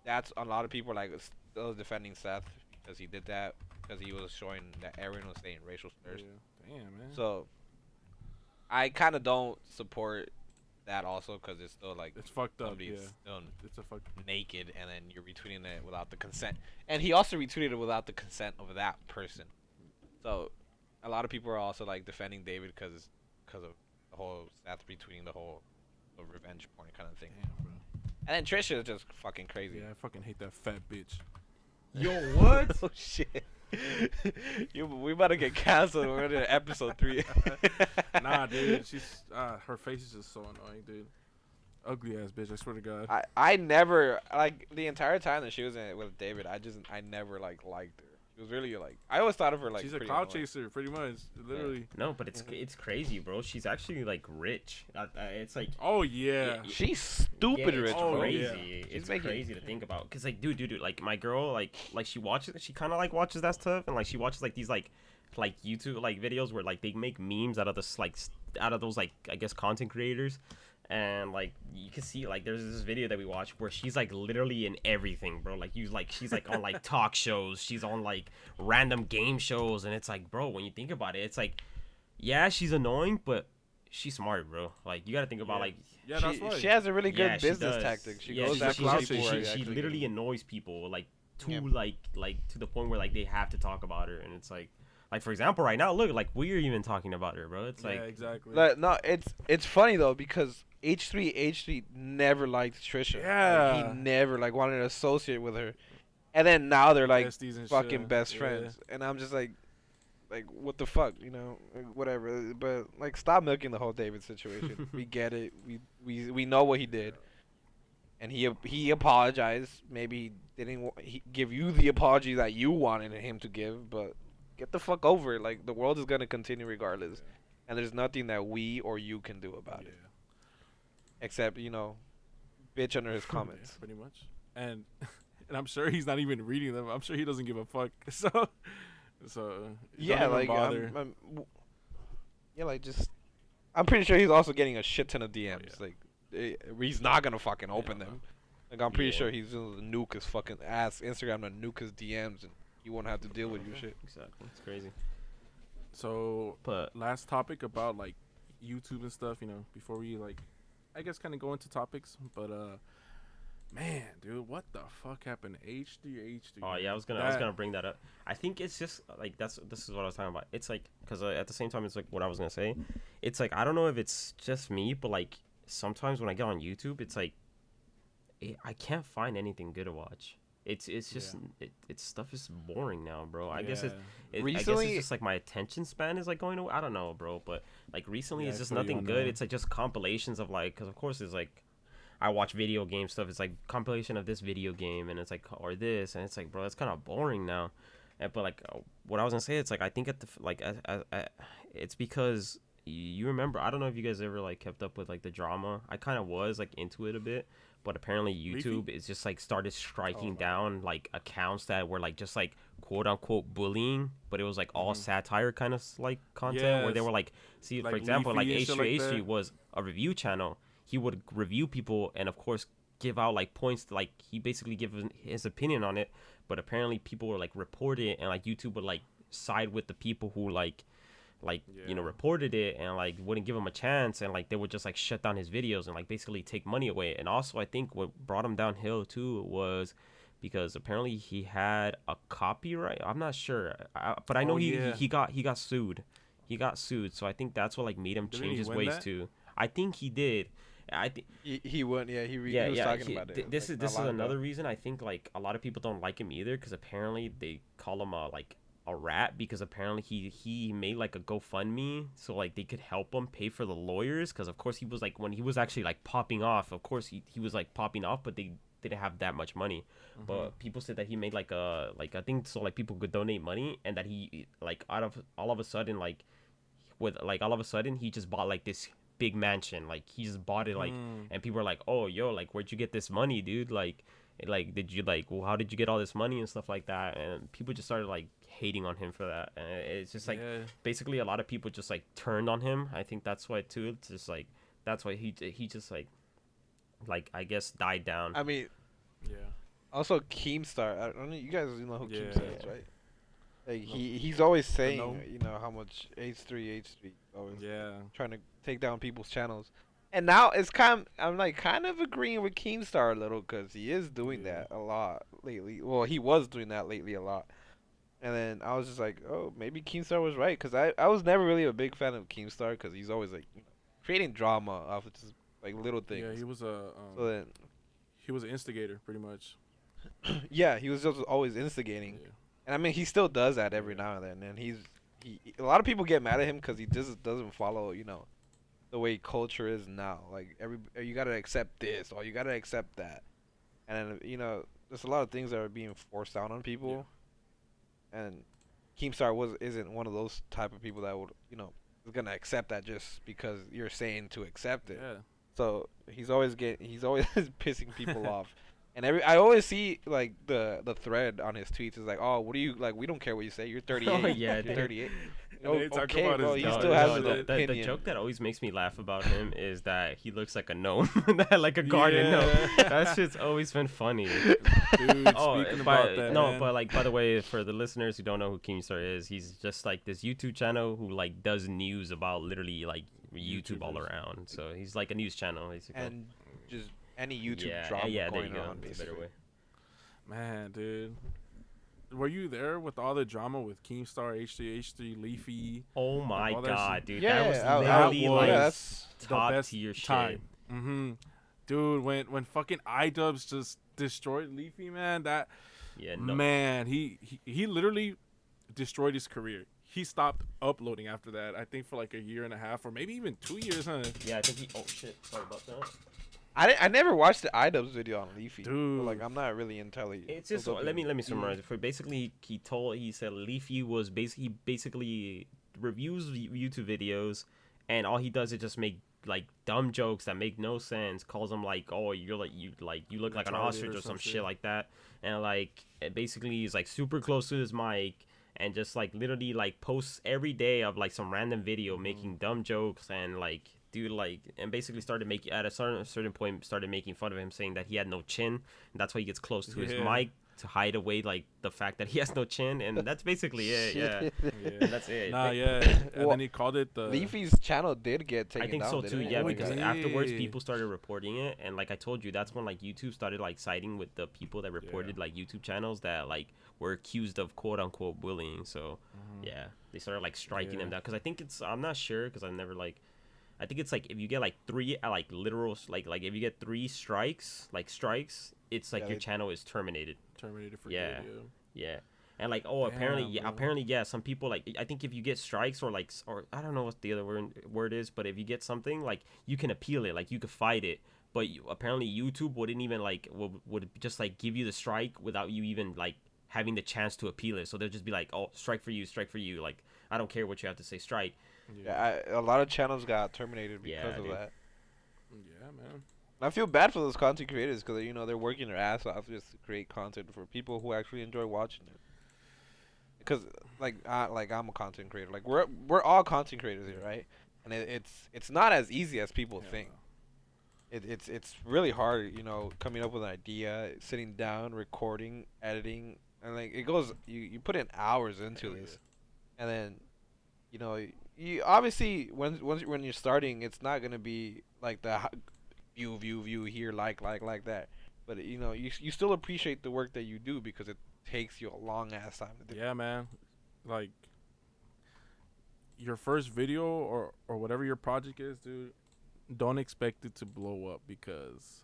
that's a lot of people like still defending Seth because he did that. Because he was showing that Aaron was saying racial slurs. Yeah. Damn, man. So, I kind of don't support that also because it's still like... It's fucked up, yeah. Still it's a fuck naked and then you're retweeting it without the consent. And he also retweeted it without the consent of that person. So, a lot of people are also like defending David because of the whole... Seth retweeting the whole revenge porn kind of thing. Damn, bro. And then Trisha is just fucking crazy. Yeah, I fucking hate that fat bitch. Yo, what? Oh, shit. We about to get canceled. We're in episode 3. Nah, dude, she's her face is just so annoying, dude. Ugly ass bitch. I swear to God. I never like the entire time that she was in it with David. I never like liked her. She was really like I always thought of her like she's a cloud chaser, pretty much, literally. Yeah. No, but it's crazy, bro. She's actually like rich. It's like oh yeah, she's stupid rich. It's crazy. Yeah. It's crazy to think about. Cause like, dude, like my girl, like she watches, she kind of like watches that stuff, and like she watches like these like YouTube like videos where like they make memes out of this like out of those like I guess content creators. And like you can see like there's this video that we watched where she's like literally in everything, bro. Like she's like on like talk shows, she's on like random game shows, and it's like, bro, when you think about it, it's like, yeah, she's annoying, but she's smart, bro. Like you got to think about like that's right. She has a really good business tactic. She goes after people. She literally annoys people like to like to the point where like they have to talk about her, and it's like for example, right now, look, like we're even talking about her, bro. It's like yeah, exactly. No, it's funny though because H3 never liked Trisha. Yeah. Like, he never like wanted to associate with her. And then now they're like fucking shit. best friends. And I'm just like what the fuck, you know? Whatever. But like stop milking the whole David situation. We get it. We know what he did. And he apologized. Maybe he didn't give you the apology that you wanted him to give, but get the fuck over it. Like the world is going to continue regardless. And there's nothing that we or you can do about it. Except, you know, bitch under his comments. Yeah, pretty much. And I'm sure he's not even reading them. I'm sure he doesn't give a fuck. So yeah, like I'm pretty sure he's also getting a shit ton of DMs. Oh, yeah. Like he's not gonna fucking open them. Like I'm pretty sure he's gonna nuke his fucking ass Instagram to nuke his DMs and he won't have to deal with your shit. Exactly. It's crazy. So, but last topic about like YouTube and stuff, you know, before we like I guess kind of go into topics, but man, dude, what the fuck happened to H3? Oh yeah, I was gonna bring that up. I think it's just like this is what I was talking about. It's like because at the same time, it's like what I was gonna say. It's like I don't know if it's just me, but like sometimes when I get on YouTube, it's like I can't find anything good to watch. It's just it's stuff is boring now, bro. I guess recently, I guess it's just like my attention span is like going away. I don't know, bro, but like recently it's just nothing good. It's like just compilations of like, because of course it's like I watch video game stuff. It's like compilation of this video game, and it's like or this, and it's like, bro, it's kind of boring now. But like what I was gonna say, it's like I think at the like it's because you remember, I don't know if you guys ever like kept up with like the drama. I kind of was like into it a bit, but apparently YouTube is just like started striking down like accounts that were like just like quote unquote bullying, but it was like all satire kind of like content where they were like, see, Like for example, like Leafy and shit like H3 that. was a review channel. He would review people and of course give out like points to, like he basically give his opinion on it, but apparently people were like report it and like YouTube would like side with the people who you know, reported it and like wouldn't give him a chance, and like they would just like shut down his videos and like basically take money away. And also I think what brought him downhill too was because apparently he had a copyright, I'm not sure, but I know he got sued. He got sued, so I think that's what like made him change his ways too. I think he did. I think he won. Yeah, he was talking about it. This is another reason I think like a lot of people don't like him either, because apparently they call him a rat, because apparently he made like a GoFundMe so like they could help him pay for the lawyers, because of course he was like, when he was actually like popping off, of course he was like popping off, but they didn't have that much money. But people said that he made like a like I think so like people could donate money, and that he like all of a sudden like he just bought like this big mansion, like he just bought it like and people were like, oh yo, like where'd you get this money, dude, like did you like, well, how did you get all this money and stuff like that, and people just started like hating on him for that, and it's just like basically a lot of people just like turned on him. I think that's why too, it's just like that's why he just like I guess died down. I mean, also Keemstar, I don't know, you guys know who Keemstar is, right? Like he's always saying, you know, how much H3 always trying to take down people's channels. And now it's I'm like kind of agreeing with Keemstar a little, because he is doing that a lot lately. Well, he was doing that lately a lot. And then I was just like, oh, maybe Keemstar was right, because I was never really a big fan of Keemstar, because he's always like, you know, creating drama off of just like little things. Yeah, he was he was an instigator pretty much. Yeah, he was just always instigating. Yeah. And I mean, he still does that every now and then. And he a lot of people get mad at him because he just doesn't follow, you know, the way culture is now. Like you gotta accept this or you gotta accept that, and then, you know, there's a lot of things that are being forced down on people. Yeah. And Keemstar isn't one of those type of people that would, you know, is gonna accept that just because you're saying to accept it. Yeah. So he's always pissing people off. And I always see like the thread on his tweets is like, oh, what do you like? We don't care what you say. You're 38. Oh yeah, you're 38. Okay, bro, he still has an opinion. The joke that always makes me laugh about him is that he looks like a gnome, like a garden gnome. That shit's always been funny. Dude, speaking about that, man. But like, by the way, for the listeners who don't know who Keemstar is, he's just like this YouTube channel who like does news about literally like YouTube all around. So he's like a news channel basically. And just any YouTube drama going on, basically. Man, dude. Were you there with all the drama with Keemstar, H3, Leafy? Oh my god, dude. Yeah, that was literally like that's top tier shit. Dude, when fucking iDubbbz just destroyed Leafy, man, man, he literally destroyed his career. He stopped uploading after that, I think, for like a year and a half or maybe even 2 years, huh? Yeah, I think he... Oh, shit. Sorry about that. I never watched the iDubbbz video on Leafy. Dude. Like, I'm not really entirely... It's just... Let me summarize it. For basically, he said Leafy was basically reviews YouTube videos, and all he does is just make like dumb jokes that make no sense. Calls him like, oh, you look like an ostrich or some shit like that, and like basically he's like super close to his mic and just like literally like posts every day of like some random video making dumb jokes, and like dude like, and basically started making at a certain point started making fun of him, saying that he had no chin, and that's why he gets close to his mic to hide away like the fact that he has no chin, and that's basically it. Yeah. That's it. And then he called it the Leafy's channel did get taken down. I think so too. Yeah, because afterwards people started reporting it, and like I told you, that's when like YouTube started like siding with the people that reported like YouTube channels that like were accused of quote unquote bullying. So yeah, they started like striking them down, because I think I'm not sure, because I've never like, I think it's like if you get like 3 like literal like if you get 3 strikes, it's like your channel is terminated for good, and like apparently some people like, I think if you get strikes or I don't know what the other word is, but if you get something like you can appeal it, like you could fight it, but apparently YouTube wouldn't even like would just like give you the strike without you even like having the chance to appeal it. So they'll just be like, oh, strike for you, like I don't care what you have to say, strike. Yeah, a lot of channels got terminated because Yeah, of dude. that. Yeah, man. And I feel bad for those content creators because they're working their ass off just to create content for people who actually enjoy watching it. Because like I'm a content creator. Like we're all content creators here, right? And it's not as easy as people Yeah. think. It's really hard, coming up with an idea, sitting down, recording, editing, and like it goes. You put in hours into Hell this, and then you obviously when you're starting, it's not gonna be like the view here like that. But you still appreciate the work that you do because it takes you a long ass time to do. Yeah, man. Like your first video or whatever your project is, dude, don't expect it to blow up because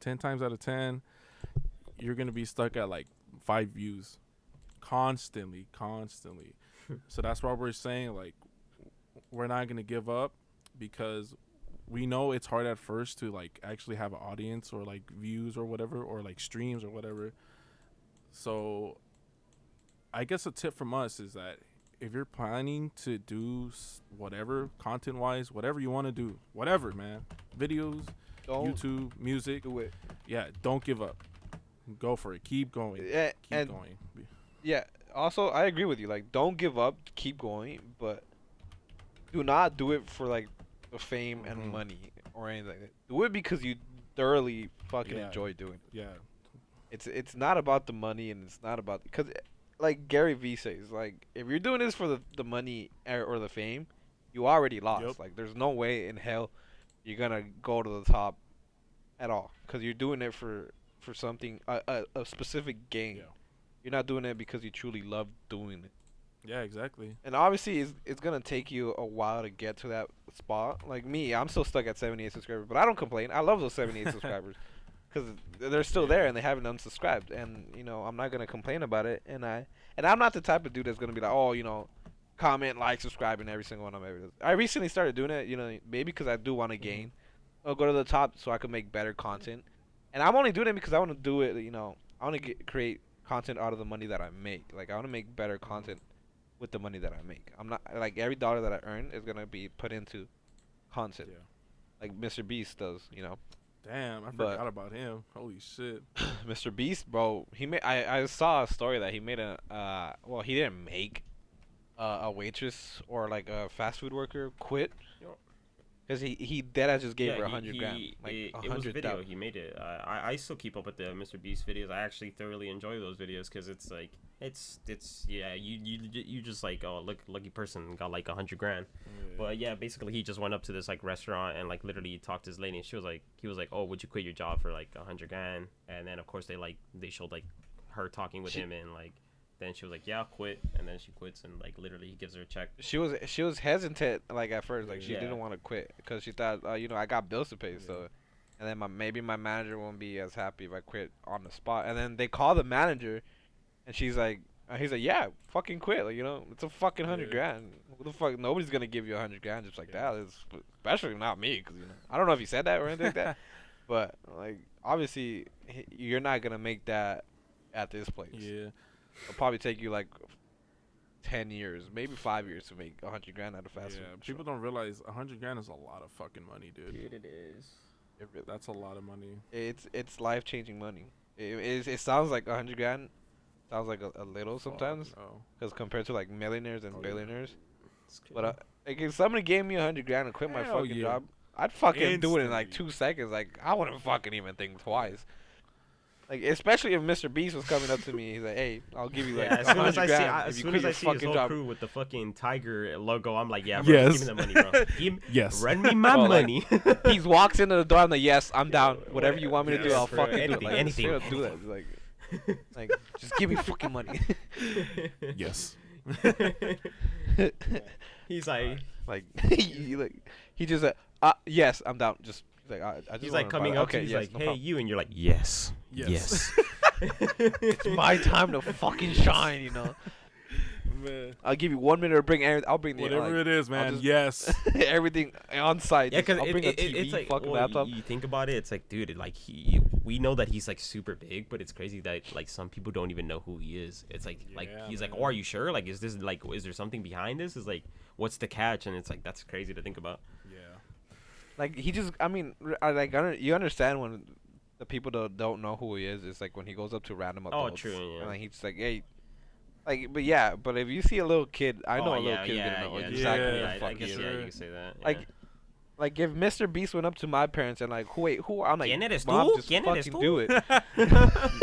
10 times out of 10 you're going to be stuck at like 5 views constantly. So that's why we're saying like we're not going to give up because we know it's hard at first to like actually have an audience or like views or whatever or like streams or whatever. So I guess a tip from us is that if you're planning to do whatever content wise, whatever you want to do, whatever, man, videos, Don't YouTube, music, do it. yeah, don't give up. Go for it. Keep going. Yeah, Keep and going. yeah. Also, I agree with you. Like, don't give up. Keep going, but do not do it for like the fame and Mhm. money or anything like that. Do it because you thoroughly fucking Yeah. enjoy doing it. Yeah. It's not about the money, and it's not about because like Gary Vee says, like if you're doing this for the money or the fame, you already lost. Yep. Like there's no way in hell you're gonna go to the top at all because you're doing it for something a specific gain. Yeah. You're not doing it because you truly love doing it. Yeah, exactly. And obviously, it's gonna take you a while to get to that spot. Like me, I'm still stuck at 78 subscribers, but I don't complain. I love those 78 subscribers because they're still there and they haven't unsubscribed. And I'm not gonna complain about it. And I'm not the type of dude that's gonna be like, oh, comment, like, subscribe, and every single one of them. I recently started doing it, maybe because I do want to gain. I'll go to the top so I can make better content. And I'm only doing it because I want to do it. I want to create content out of the money that I make. Like I want to make better content with the money that I make. I'm not like every dollar that I earn is gonna be put into content, Yeah. like Mr. Beast does. Damn, I But- forgot about him. Holy shit. Mr. Beast, bro, he made. I saw a story that he made well, he didn't make a waitress or like a fast food worker quit. Yo. Cause he deadass just gave Yeah, her he- 100 grand, like it was a 100 video. He made it. I still keep up with the Mr. Beast videos. I actually thoroughly enjoy those videos because it's like it's yeah you just like, oh, look, lucky person got like 100 grand. But yeah, basically he just went up to this like restaurant and like literally talked to this lady and he was like, oh, would you quit your job for like 100 grand? And then of course they showed like her talking with him and like then she was like, yeah, I'll quit. And then she quits and like literally he gives her a check. She was hesitant like at first, like she Yeah. didn't want to quit because she thought, I got bills to pay, so. And then maybe my manager won't be as happy if I quit on the spot. And then they call the manager, and he's like, yeah, fucking quit. Like it's a fucking 100 Yeah. grand. What the fuck? Nobody's gonna give you 100 grand just like that. Especially not me, because I don't know if he said that or anything like that. But like obviously, you're not gonna make that at this place. Yeah. It'll probably take you like 10 years, maybe 5 years to make 100 grand out of fast Yeah. food. People don't realize 100 grand is a lot of fucking money, dude. it is. That's a lot of money. It's life changing money. It sounds like 100 grand, sounds like a little sometimes, Fuck, no. because compared to like millionaires and Oh, yeah. billionaires. But like if somebody gave me 100 grand and quit my Hell fucking yeah. job, I'd fucking do it in like Instantly. 2 seconds. Like I wouldn't fucking even think twice. Like especially if Mr. Beast was coming up to me, he's like, "Hey, I'll give you like Yeah, as soon as 100 I grand see, if you quit your his fucking whole job." crew with the fucking tiger logo, I'm like, yeah, bro, Yes. give me the money, bro. Yes. Run me my Bro, like, money. He walks into the door. I'm like, "Yes, I'm down. Whatever you want me to do, Yes, I'll bro. fucking do it." Anything, Like, anything. straight up do that. Like, just give me fucking money. Yes. He's like, Like he just yes, I'm down. Just he's like I just he's like wanna buy coming that. up Okay, to you, he's yes, like, no hey, problem. you, and you're like, yes, Yes. It's my time to fucking shine, Man. I'll give you 1 minute to bring everything. I'll bring the Whatever it is, man. just- Yes. everything on site. Yeah, because I'll bring a TV, it's like, fucking well, laptop. you think about it, it's like, dude, like we know that he's like super big, but it's crazy that like some people don't even know who he is. It's like Yeah, he's like, man. oh, are you sure? Like, is this like, is there something behind this? Is like, what's the catch? And it's like that's crazy to think about. Yeah. Like he just, I mean, you understand when the people don't know who he is. It's like when he goes up to random adults. Oh, true. Yeah. And like he's just like, hey, like, but yeah, but if you see a little kid, I know a little kid's gonna know exactly yeah, what the fuck I guess he is. yeah, you can say that. Yeah. Like if Mr. Beast went up to my parents and like, who? I'm like, ¿Quién eres Mom, tú? just ¿Quién eres fucking tú? do it.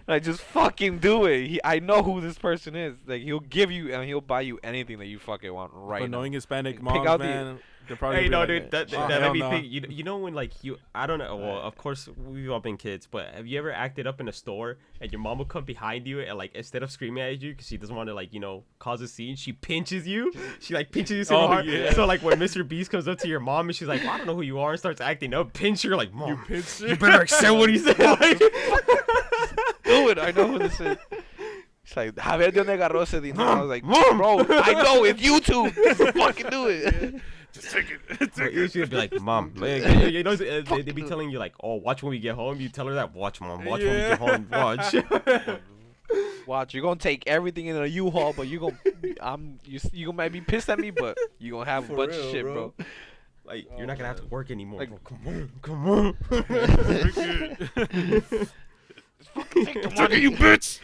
Like just fucking do it. I know who this person is. Like he'll give you and he'll buy you anything that you fucking want right But now. knowing Hispanic Like, pick moms, out man, they're probably Hey, be no, like, dude, that "Oh, made hell me no." think. You know when like I don't know. Well, of course we've all been kids, but have you ever acted up in a store and your mom will come behind you and like instead of screaming at you because she doesn't want to like cause a scene, she pinches you. She like pinches you so Oh, hard. yeah. So like when Mr. Beast comes up to your mom and she's like, well, I don't know who you are, and starts acting up, pinch her like, mom, You pinch you better accept what he said. Like, Do it. I know who this is. It's like, Javier de donde agarró ese dinero. I was like, Mom. bro, I know it's YouTube. Just fucking do it. Just take it. But you should be like, mom. Like, they be telling you like, oh, watch when we get home. You tell her that, watch, mom. Watch when we get home. Watch. Watch, you're gonna take everything in a U-Haul, but you gonna might be pissed at me, but you gonna have a bunch of shit, bro. Like you're not gonna have to work anymore. Like- Bro. Come on. Take the money, you bitch.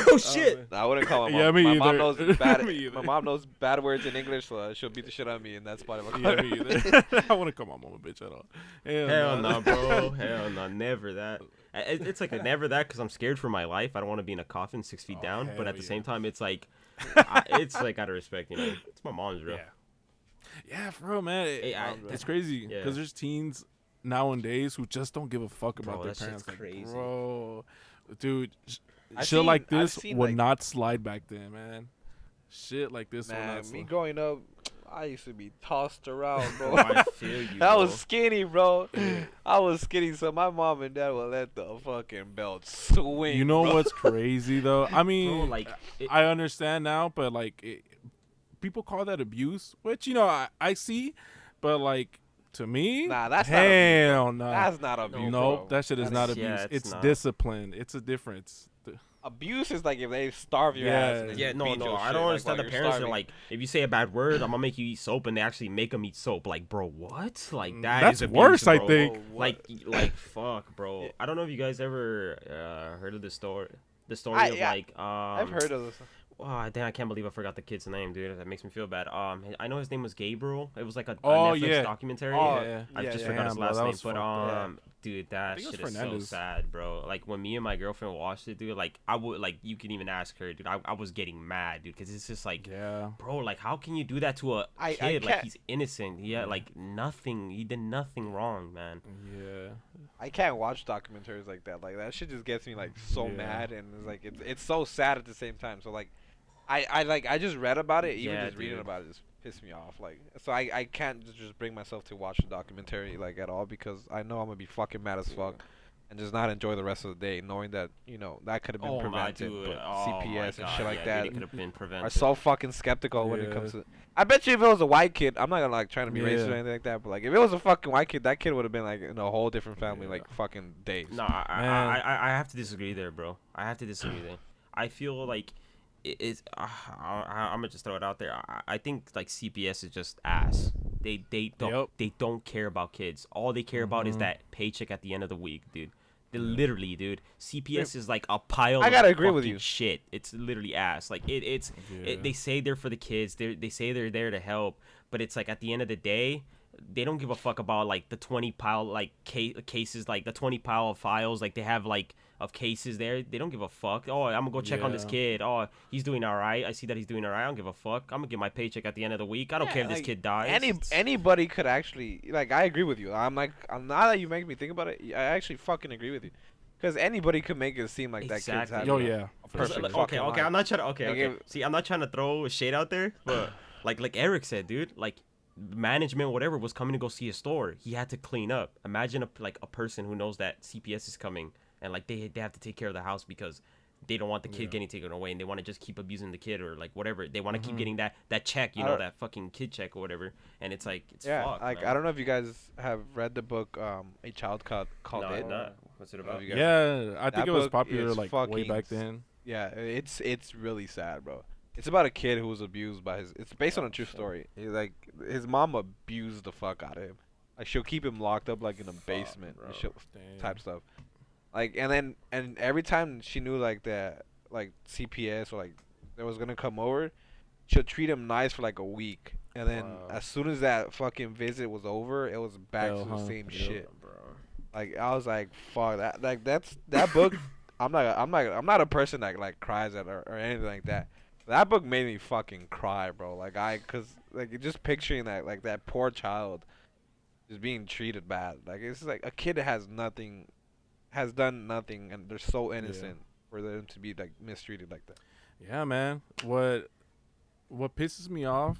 Oh shit. Nah, I wouldn't call my mom. Yeah, me my either. mom knows bad. Me either. My mom knows bad words in English, so she'll beat the shit out of me, and that's part of my Yeah, me either. I wouldn't call my mom a bitch at all. Hell no, bro. Hell no. Never that. It's like a never that because I'm scared for my life. I don't want to be in a coffin 6 feet down. But hell at the yeah. same time, it's like, it's like out of respect, It's my mom's, bro. Yeah, for real, man. It's crazy Yeah. because there's teens nowadays who just don't give a fuck Bro, about their that shit's parents. Like, crazy. bro, dude, I've shit seen- like I've this seen, would like- not slide back then, man. Shit like this would Man, not me slide. growing up, I used to be tossed around, bro. Bro, I feel you, I bro. was skinny, bro. I was skinny, so my mom and dad would let the fucking belt swing. You know bro. what's crazy though? I mean, Bro, like, I understand now, but like, people call that abuse, which I see, but like to me, Nah, that's not abuse, hell no. That's not abuse. No, bro. that shit is not That's- abuse. yeah, it's it's not. discipline. It's a difference. Abuse is like if they starve your ass. And then Yeah, you no, beat no, your I shit, don't like, understand while the you're parents are starving. like, if you say a bad word, I'm gonna make you eat soap, and they actually make them eat soap. Like, bro, what? Like that That's is abuse, worse, I bro. think. Like, fuck, bro. I don't know if you guys ever heard of this story. The story of yeah, like, I've heard of this. oh, damn, I can't believe I forgot the kid's name, dude. That makes me feel bad. I know his name was Gabriel. It was like a Oh, Netflix yeah. documentary. Oh, Yeah. I yeah, just yeah. forgot his Damn, bro, last that name, was but fucked up. dude, that think it was shit is so Fernandez. sad, bro. Like when me and my girlfriend watched it, dude, like I would like you can even ask her, dude. I was getting mad, dude, because it's just like, Yeah. bro, like how can you do that to a I kid? Like can't- he's innocent. Yeah, like nothing. He did nothing wrong, man. Yeah. I can't watch documentaries like that. Like that shit just gets me like so Yeah. mad, and it's like it's so sad at the same time. So like, I just read about it. Even Yeah, just reading dude. about it just pissed me off. Like, so I can't just bring myself to watch the documentary like at all because I know I'm gonna be fucking mad as fuck. And just not enjoy the rest of the day, knowing that that could have been Oh my prevented. dude. But Oh my CPS and God, shit like yeah, that dude, it could have been prevented. are so fucking skeptical when it Yeah. comes to. I bet you if it was a white kid, I'm not gonna like trying to be racist Yeah. or anything like that, but like if it was a fucking white kid, that kid would have been like in a whole different family, like fucking days. No, Man. I have to disagree there, bro. I have to disagree there. I feel like it's. I'm gonna just throw it out there. I think like CPS is just ass. They don't care about kids. All they care about is that paycheck at the end of the week, dude. They literally, dude. CPS is like a pile. I gotta of agree with fucking you. Shit, it's literally ass. Like Yeah. they say they're for the kids. They say they're there to help, but it's like at the end of the day, they don't give a fuck about like the 20 pile like cases, like the 20 pile of files like they have like of cases there. They don't give a fuck. Oh, I'm gonna go check on this Yeah. kid. Oh, he's doing all right. I see that he's doing all right. I don't give a fuck. I'm gonna get my paycheck at the end of the week. I don't care if this like, kid dies. Anybody could actually like. I agree with you. I'm now that you make me think about it, I actually fucking agree with you. Because anybody could make it seem like that kid's Exactly. having Oh, a- yeah. a perfect Okay, fucking okay. life. I'm not trying to. Okay, Like, okay. See, I'm not trying to throw a shade out there, but like Eric said, dude, like management, whatever, was coming to go see a store. He had to clean up. Imagine a person who knows that CPS is coming and like they have to take care of the house because they don't want the kid getting taken away and they want to just keep abusing the kid or like whatever. They want to keep getting that check, I don't- that fucking kid check or whatever. And it's like it's Yeah, fucked, like man. I don't know if you guys have read the book A Child Called No, It. not. What's it about? you guys- Yeah, I think That it was book popular is like way fucking back then. Yeah, it's really sad, bro. It's about a kid who was abused by his. It's based on a true story. Like his mom abused the fuck out of him. Like she'll keep him locked up like in a basement and shit type stuff. Like and every time she knew like that like CPS or like that was gonna come over, she'll treat him nice for like a week. And then as soon as that fucking visit was over, it was back to the same shit. Bro. Like I was like, fuck that. Like that's that book. I'm not a person that like cries at or anything like that. That book made me fucking cry, bro. Like cause like just picturing that like that poor child just being treated bad. Like it's like a kid that has nothing, has done nothing, and they're so innocent for them to be like mistreated like that. Yeah, man. What pisses me off,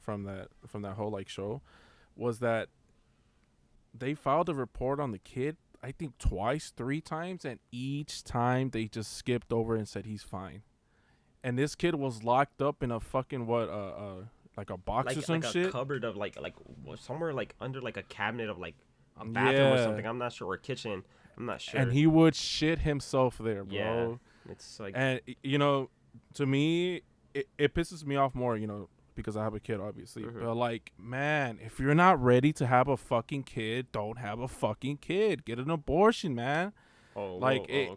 from that whole like show, was that they filed a report on the kid, I think twice, 3 times, and each time they just skipped over and said he's fine. And this kid was locked up in a fucking like a box or some like shit. a cupboard of like somewhere like under like a cabinet of like a bathroom or something. I'm not sure, or a kitchen. I'm not sure. And he would shit himself there, bro. Yeah, it's like, and to me, it pisses me off more, because I have a kid, obviously. But like, man, if you're not ready to have a fuking kid, don't have a fucking kid. Get an abortion, man. okay.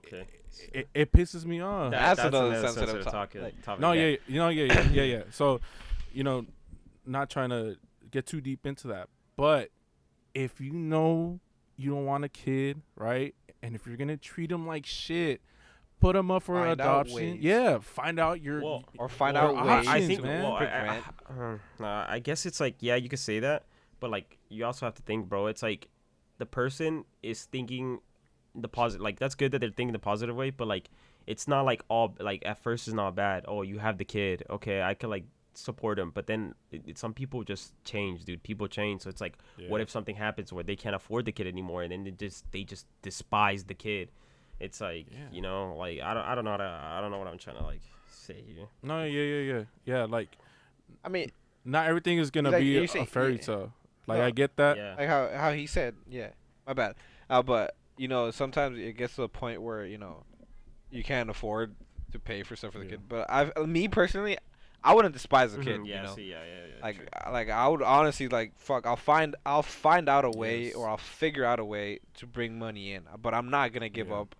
It pisses me off. That's another sensitive topic. No, yeah. So, not trying to get too deep into that, but if you know you don't want a kid, right? And if you're gonna treat him like shit, put him up for adoption. Yeah, find out find out ways. I think, man. I guess it's like, yeah, you could say that, but like you also have to think, bro. It's like the person is thinking the positive. Like that's good that they're thinking the positive way, but like it's not like all like at first it's not bad. Oh, you have the kid. Okay, I could like support him, but then some people just change, dude. People change, so it's like, what if something happens where they can't afford the kid anymore, and then they just despise the kid? It's like, like I don't know what I'm trying to like say here. No, yeah. Like, I mean, not everything is gonna be a fairy tale. Like, I get that. Yeah. Like how he said, my bad. But sometimes it gets to a point where you can't afford to pay for stuff for the kid. But me personally, I wouldn't despise a kid. Yeah. Like I would honestly like fuck. I'll find out a way, or I'll figure out a way to bring money in. But I'm not gonna give up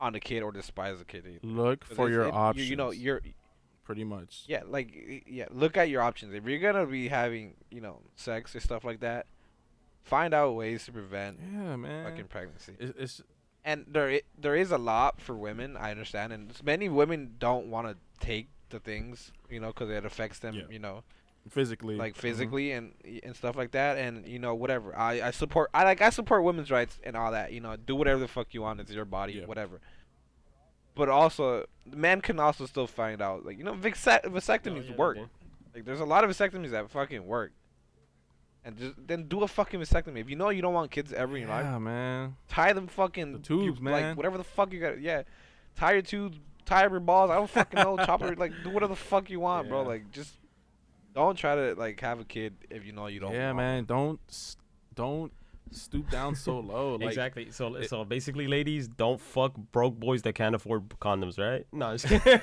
on the kid or despise the kid either. Look for your options. You're pretty much. Yeah, look at your options. If you're gonna be having sex or stuff like that, find out ways to prevent fucking pregnancy. And there is a lot for women, I understand, and many women don't want to take the things, because it affects them, physically, and stuff like that, and whatever. I support women's rights and all that. Do whatever the fuck you want. It's your body, whatever. But also, men can also still find out, like vasectomies work. Like there's a lot of vasectomies that fucking work. And then do a fucking vasectomy. If you know you don't want kids ever in your life, man, tie them fucking the tubes, man. Like whatever the fuck you got. Yeah, tie your tubes, tie your balls. I don't fucking know. Chop it, like do whatever the fuck you want, bro. Like just don't try to like have a kid if you know you don't. Yeah, want man. Don't stoop down so low. Like, exactly. So basically, ladies, don't fuck broke boys that can't afford condoms, right? No, I'm just kidding.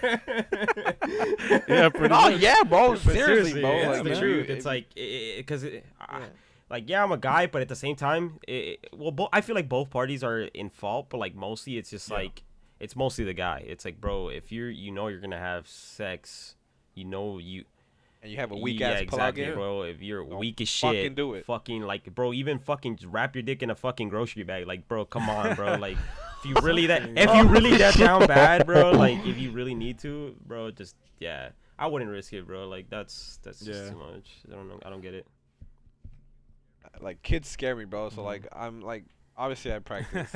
Yeah, pretty much. Yeah, bro. But Seriously, bro. it's Like, the truth. It's like, because I'm a guy, but at the same time, I feel like both parties are in fault, but like mostly it's just like, it's mostly the guy. It's like, bro, if you're gonna have sex, and you have a weak ass plug in, bro. If you're weak as shit, fucking do it. Fucking like, bro, even fucking wrap your dick in a fucking grocery bag. Like, bro, come on, bro. Like, if you really that down bad, bro. Like, if you really need to, bro, just I wouldn't risk it, bro. Like, that's just too much. I don't know. I don't get it. Like kids scare me, bro. So like I'm like obviously I practice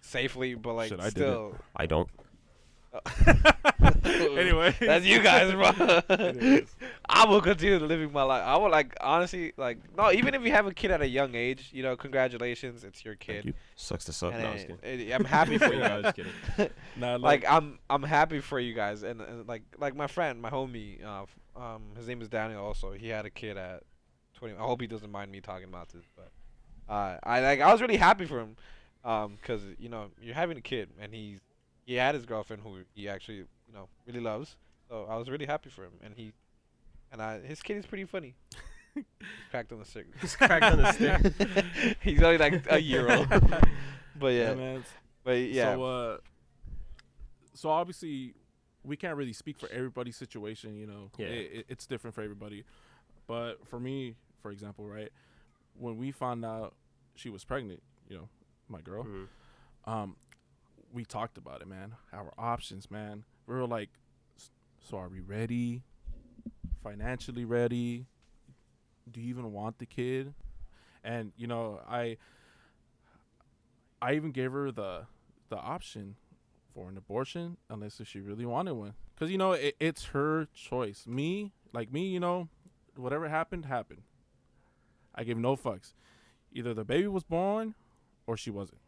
safely, but like still I don't. Anyway, that's you guys, bro. I will continue living my life. I would like honestly like no. Even if you have a kid at a young age, congratulations, it's your kid. Sucks to suck. And no, I was kidding. I'm happy for you I was guys. kidding. Like I'm happy for you guys, and like my friend, my homie, his name is Daniel. Also, he had a kid at 20. I hope he doesn't mind me talking about this, but I was really happy for him, cause you're having a kid, and he had his girlfriend who he actually really loves, So I was really happy for him, and his kid is pretty funny. He's cracked on the stick. He's cracked on the stick. He's only like a year old. But yeah, man. but yeah. So obviously, we can't really speak for everybody's situation. Yeah. It's different for everybody. But for me, for example, right, when we found out she was pregnant, my girl, we talked about it, man. Our options, man. We were like, so are we ready? Financially ready? Do you even want the kid? And I even gave her the option for an abortion, unless if she really wanted one, because it's her choice. Me, whatever happened. I gave no fucks. Either the baby was born or she wasn't.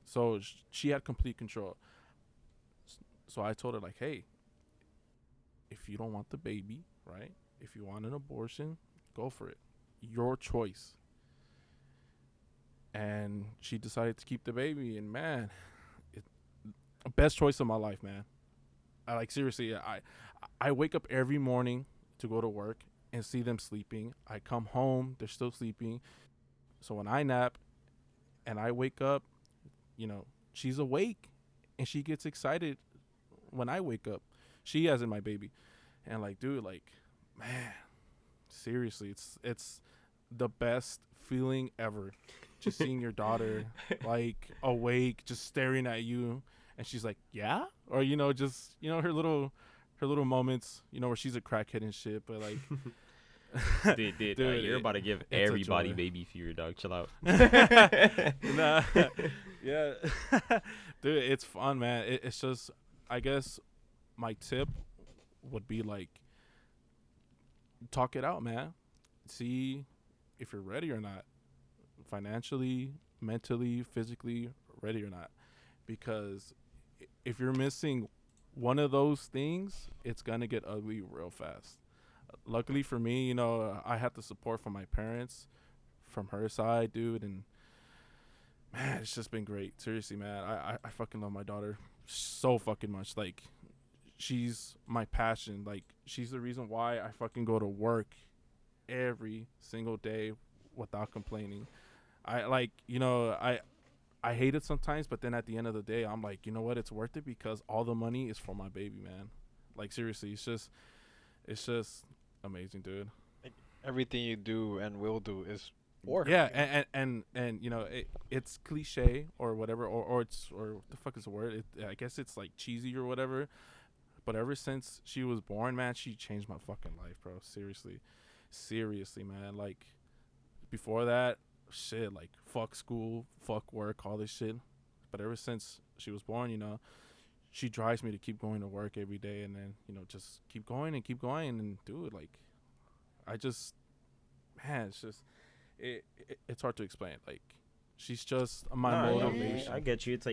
So she had complete control. So I told her, like, hey, if you don't want the baby, right? If you want an abortion, go for it. Your choice. And she decided to keep the baby, and man, best choice of my life, man. Seriously, I wake up every morning to go to work and see them sleeping. I come home, they're still sleeping. So when I nap and I wake up, she's awake and she gets excited when I wake up. She as in my baby. And dude, man, seriously, it's the best feeling ever. Just seeing your daughter awake, just staring at you, and she's like, yeah? Or just her little moments, where she's a crackhead and shit, but dude, you're about to give everybody baby fever, dog. Chill out. Nah, yeah. Dude, it's fun, man. It's just, I guess my tip would be talk it out, man. See if you're ready or not, financially, mentally, physically ready or not, because if you're missing one of those things, it's gonna get ugly real fast. Luckily for me, I had the support from my parents, from her side, dude, and man, it's just been great. Seriously, man, I fucking love my daughter so fucking much. She's my passion. She's the reason why I fucking go to work every single day without complaining. I hate it sometimes, but then at the end of the day, I'm like, you know what? It's worth it because all the money is for my baby, man. Seriously, it's just amazing, dude. Everything you do and will do is for Yeah, her. and it's cliche or whatever, or what the fuck is the word? I guess it's cheesy or whatever. But ever since she was born, man, she changed my fucking life, bro. Seriously, man. Before that, shit, fuck school, fuck work, all this shit. But ever since she was born, she drives me to keep going to work every day, and then just keep going and dude, I just, man, it's just it's hard to explain. She's just my motivation. I get you. It's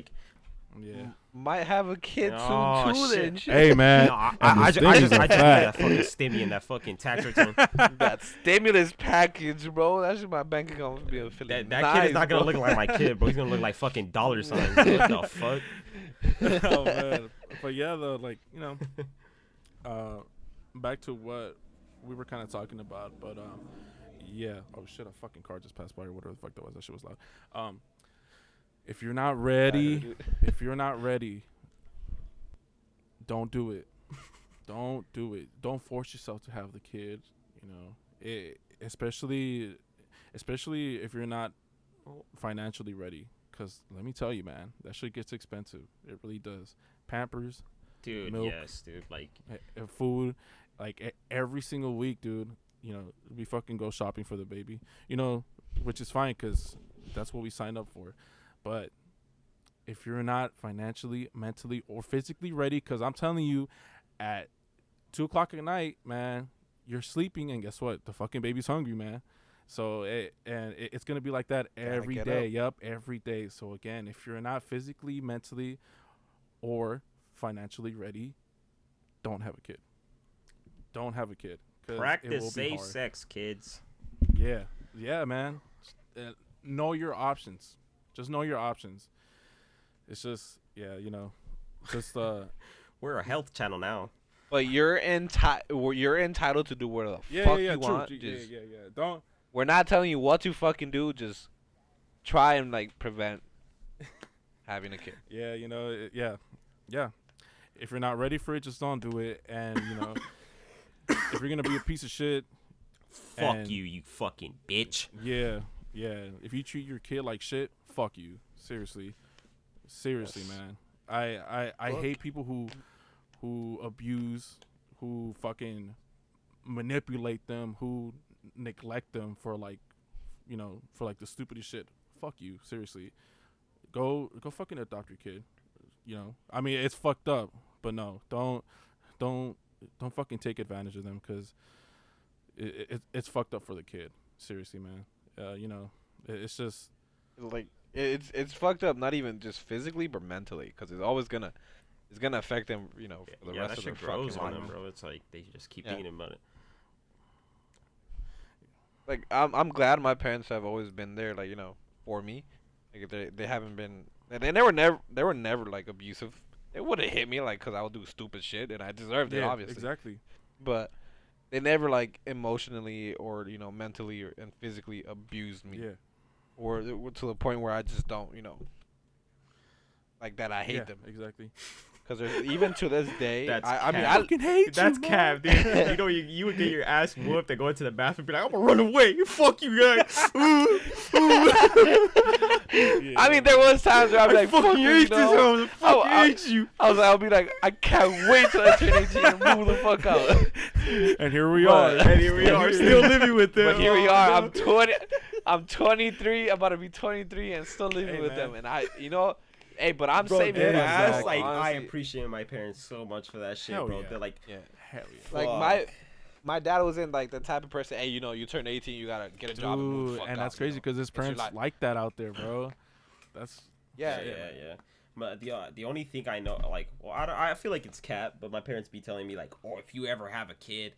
yeah. Might have a kid Oh, soon too. shit. Then shit. Hey, man. No, I just need that fucking stimmy and that fucking tax return. That stimulus package, bro. That's my bank account be feeling That nice, kid is not gonna bro. look like my kid, bro. He's gonna look like fucking dollar signs. What the fuck? Oh man, but yeah, though, back to what we were kind of talking about, but yeah. Oh shit, a fucking car just passed by or whatever the fuck that was. That shit was loud. If you're not ready, don't do it. Don't do it. Don't force yourself to have the kid. Especially if you're not financially ready. Because let me tell you, man, that shit gets expensive. It really does. Pampers, Dude, milk, yes, dude. food, every single week, dude. We fucking go shopping for the baby. Which is fine because that's what we signed up for. But if you're not financially, mentally, or physically ready, because I'm telling you, at 2 o'clock at night, man, you're sleeping, and guess what? The fucking baby's hungry, man. So it's gonna be like that every day. Yep, every day. So again, if you're not physically, mentally, or financially ready, don't have a kid. Don't have a kid. Practice safe sex, kids. Yeah, man. Know your options. Just know your options. It's just, just We're a health channel now. But you're entitled to do whatever the Yeah, fuck yeah, you true. want. Yeah, Just, yeah, yeah. Don't. we're not telling you what to fucking do. Just try and like prevent having a kid. Yeah, yeah, yeah. If you're not ready for it, just don't do it. And if you're gonna be a piece of shit, Fuck and you, you fucking bitch. yeah, yeah. If you treat your kid like shit, fuck you. Seriously, man. I hate people who abuse, who fucking manipulate them, who neglect them for like the stupidest shit. Fuck you. Seriously, go fucking adopt your kid. I mean, it's fucked up, but no, don't fucking take advantage of them, because it's fucked up for the kid. Seriously, man. It's just Like it's fucked up. Not even just physically, but mentally, because it's gonna affect them. For the Yeah, rest that of their shit grows fucking on life. them, bro. It's like they just keep Yeah. thinking about it. Like I'm glad my parents have always been there, like for me. Like they haven't been, and they were never like abusive. They would have hit me like because I would do stupid shit and I deserved it, obviously. exactly. But they never like emotionally or mentally and physically abused me, Yeah, or to the point where I just don't like that I hate yeah, them. exactly. Because even to this day, That's I mean, cap. fucking hate That's you, cap, dude. You would get your ass whooped and go into the bathroom and be like, I'm gonna run away. Fuck you guys. I mean, there was times where I'd be like, fuck you, hate this house. I fucking hate you. I'll be like, I can't wait till I turn 18 and move the fuck out. And here we But- are. And here we are, still living with them. But here we Oh, are. no. I'm 23. I'm about to be 23 and still living Hey, with man. them. And hey, but I'm Bro, saving dead for ass, myself. like, I honestly. appreciate my parents so much for that shit, Hell bro. yeah. They're like, Yeah. Hell yeah. Like my dad wasn't like the type of person. Hey, you turn 18, you gotta get a job and move the Dude, fuck and out, that's crazy because his It's your parents life. like that out there, bro. That's Yeah, yeah. But the only thing I know, like, well, I feel like it's cap, but my parents be telling me like, oh, if you ever have a kid,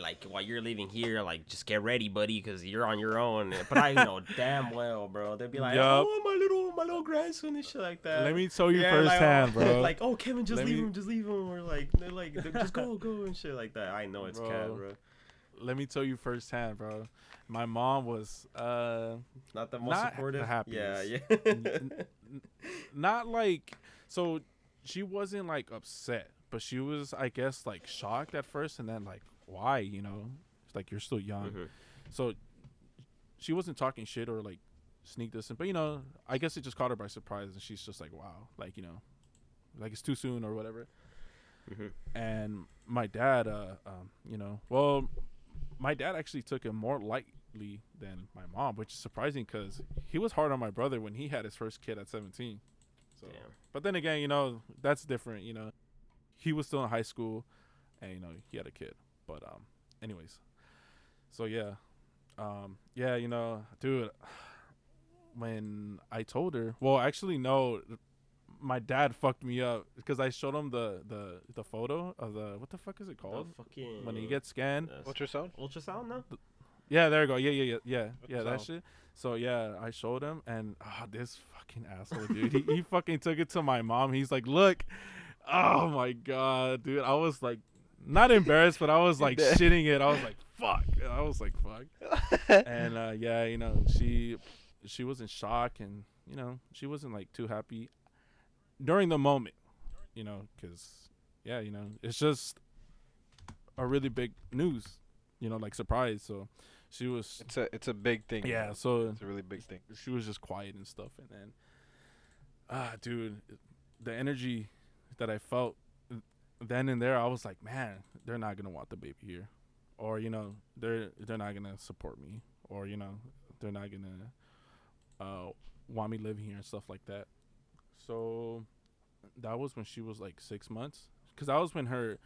like while you're living here, like just get ready, buddy, because you're on your own. But I know damn well, bro. They'd be like, Yup. oh, my little grandson and shit like that. Let me tell you Yeah, firsthand, like, bro. Like, oh, Kevin, just Let leave me- him, just leave him, or like, they're like, just go and shit like that. I know it's Bro. cap, bro. Let me tell you firsthand, bro. My mom was Not the most not supportive. the happiest. Yeah. not like, so she wasn't like upset, but she was, I guess, like shocked at first, and then like, why? It's like, you're still young. Mhm. So she wasn't talking shit or like sneak this in, but I guess it just caught her by surprise, and she's just like, wow, like like it's too soon or whatever. Mhm. And my dad, my dad actually took it more lightly than my mom, which is surprising because he was hard on my brother when he had his first kid at 17. So, Damn. but then again, that's different. He was still in high school, and he had a kid. But anyways, so yeah, dude. When I told her, well, actually, no, my dad fucked me up because I showed him the photo of what the fuck is it called? The fucking When he gets scanned. Ultrasound? ultrasound, no? Yeah, there you go. Yeah, that sound? shit. So yeah, I showed him, and this fucking asshole, dude. he fucking took it to my mom. He's like, look, oh my god, dude. I was like, not embarrassed, but I was like shitting it. I was like, fuck. And she was in shock, and she wasn't like too happy during the moment, because it's just a really big news, like surprise. So she was, It's a big thing. yeah. man. So It's a really big thing. she was just quiet and stuff, and then, dude, the energy that I felt then and there, I was like, man, they're not gonna want the baby here, or they're not gonna support me, or they're not gonna want me living here and stuff like that. So that was when she was like 6 months, because that was when her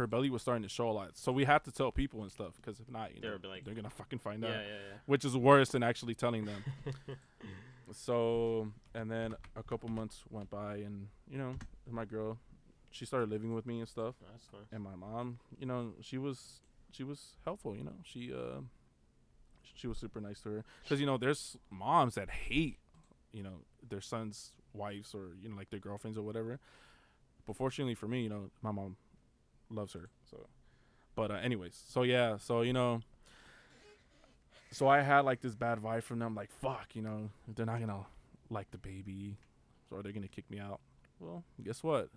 belly was starting to show a lot. So we had to tell people and stuff, because if not, They would be like, they're gonna fucking find yeah, out, yeah. which is worse than actually telling them. So, and then a couple months went by, and my girl, she started living with me and stuff. That's nice. And my mom, she was helpful. She was super nice to her, because there's moms that hate their sons' wives, or like their girlfriends or whatever. But fortunately for me, my mom loves her. So, but anyways, so yeah, so so I had like this bad vibe from them, like fuck, they're not gonna like the baby, or they're gonna kick me out. Well, guess what?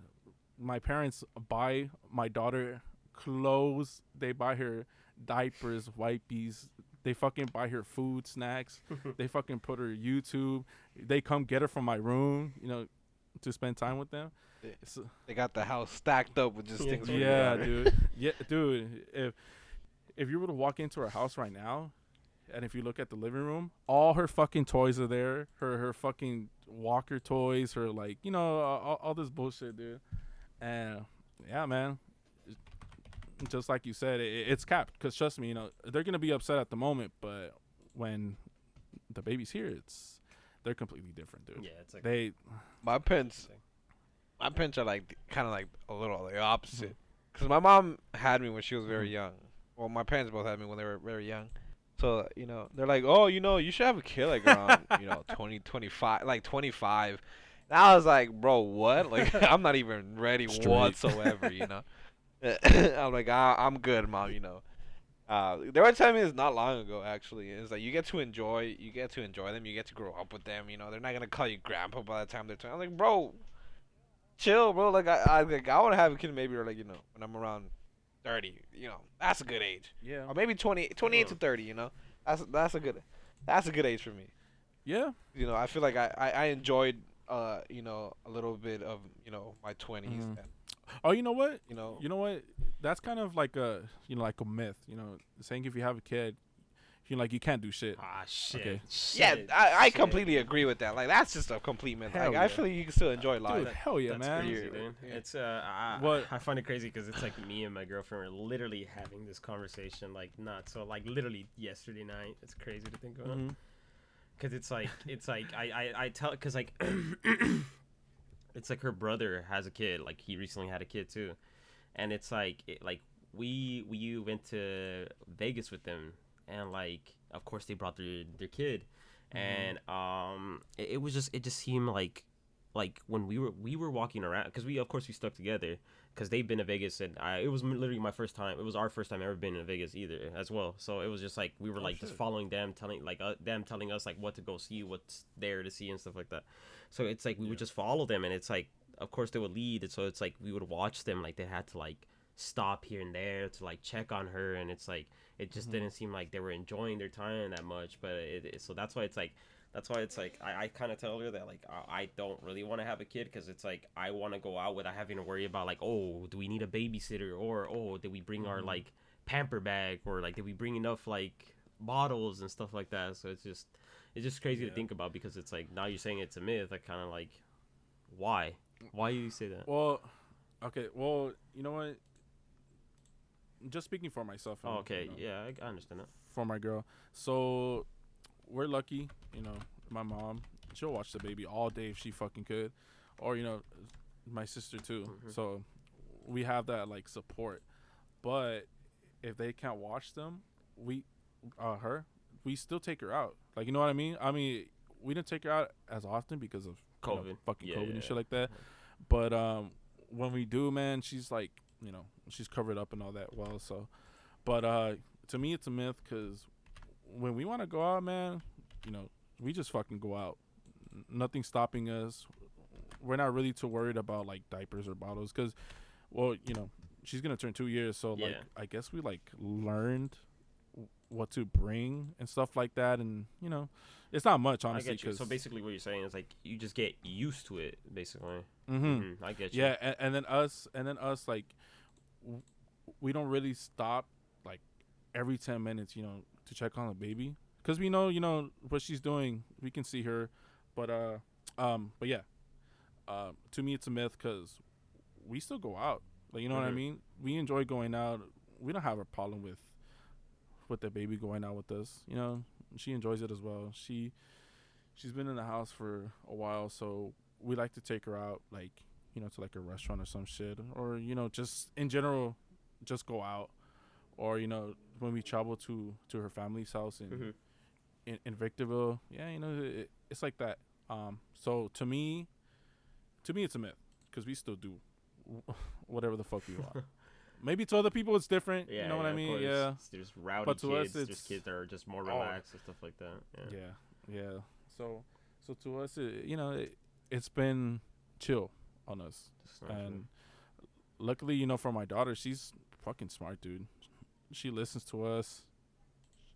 My parents buy my daughter clothes. They buy her diapers, wipies. They fucking buy her food, snacks. They fucking put her YouTube. They come get her from my room, to spend time with them. They got the house stacked up with just things. For your Yeah, daughter. dude. Yeah, dude. If you were to walk into her house right now, and if you look at the living room, all her fucking toys are there. Her fucking walker toys. Her all this bullshit, dude. And yeah, man. Just like you said, it's capped. Cause trust me, they're gonna be upset at the moment, but when the baby's here, they're completely different, dude. Yeah, it's like My parents are like kind of like a little the opposite. Cause my mom had me when she was very young. Well, my parents both had me when they were very young. So they're like, oh, you should have a kid like around 20, 25, like 25. And I was like, bro, what? Like I'm not even ready whatsoever, I'm like, I'm good, mom. They were telling me this not long ago. Actually, it's like you get to enjoy them. You get to grow up with them. They're not gonna call you grandpa by the time they're 20. I'm like, bro, chill, bro. Like I want to have a kid maybe or when I'm around 30. That's a good age. Yeah. Or maybe 28 to 30. That's a good age for me. Yeah. I feel like I enjoyed a little bit of my 20s. And, Oh, you know what? you know, You know what? That's kind of like a like a myth. Saying if you have a kid, you can't do shit. ah shit. Okay. yeah, Shit. I Shit. completely agree with that. Like that's just a complete myth. Hell Like I yeah. feel like you can still enjoy life. Dude, hell yeah, That's man. crazy, Yeah. dude. Yeah. It's What- I find it crazy because it's like me and my girlfriend were literally having this conversation like nuts. So like literally yesterday night. It's crazy to think about. Mhm. Cause it's like I tell cause like it's like her brother has a kid. Like he recently had a kid too, and it's like we went to Vegas with them, and like of course they brought their kid, and it just seemed like when we were walking around, because we stuck together because they've been to Vegas, and it was literally my first time. It was our first time ever been in Vegas either as well. So it was just like we were just following them, them telling us like what to go see, what's there to see and stuff like that. So it's like we would just follow them, and it's like of course they would lead, and so it's like we would watch them, like they had to like stop here and there to like check on her, and it's like it just didn't seem like they were enjoying their time that much. But so that's why it's like I kind of tell her that like I don't really want to have a kid, because it's like I want to go out without having to worry about like, oh, do we need a babysitter, or oh, did we bring our like pamper bag, or like did we bring enough like bottles and stuff like that. So it's just crazy to think about, because it's like now you're saying it's a myth. I kind of like, why do you say that? Well, okay. Well, you know what? Just speaking for myself. Oh, okay, yeah, I understand that. For my girl. So we're lucky, my mom, she'll watch the baby all day if she fucking could, or my sister too. So we have that like support. But if they can't watch them, we still take her out. Like, you know what I mean? We didn't take her out as often because of COVID. fucking Yeah, COVID yeah, and shit like that. But when we do, man, she's like, she's covered up and all that well. So, but to me, it's a myth, because when we want to go out, man, we just fucking go out. Nothing's stopping us. We're not really too worried about like diapers or bottles, because, well, she's gonna turn 2 years, so like I guess we like learned what to bring and stuff like that, and it's not much, honestly. I get you. So basically, what you're saying is like you just get used to it, basically. I get you. Yeah, and then us like we don't really stop like every 10 minutes, to check on the baby, because we know what she's doing. We can see her, but yeah, to me it's a myth, because we still go out. Like, you know what I mean? We enjoy going out. We don't have a problem with the baby going out with us. She enjoys it as well. She's been in the house for a while, so we like to take her out, like, to like a restaurant or some shit, or just in general, just go out, or when we travel to her family's house in Victorville. Yeah, it's like that. So to me it's a myth, because we still do whatever the fuck we want. maybe to other people it's different. Yeah, you know what I mean? Of course. Yeah. There's rowdy But to us, kids. There's it's- kids that are just more relaxed and stuff like that. Yeah. So to us, it's been chill on us, Just not and luckily, for my daughter, she's fucking smart, dude. She listens to us.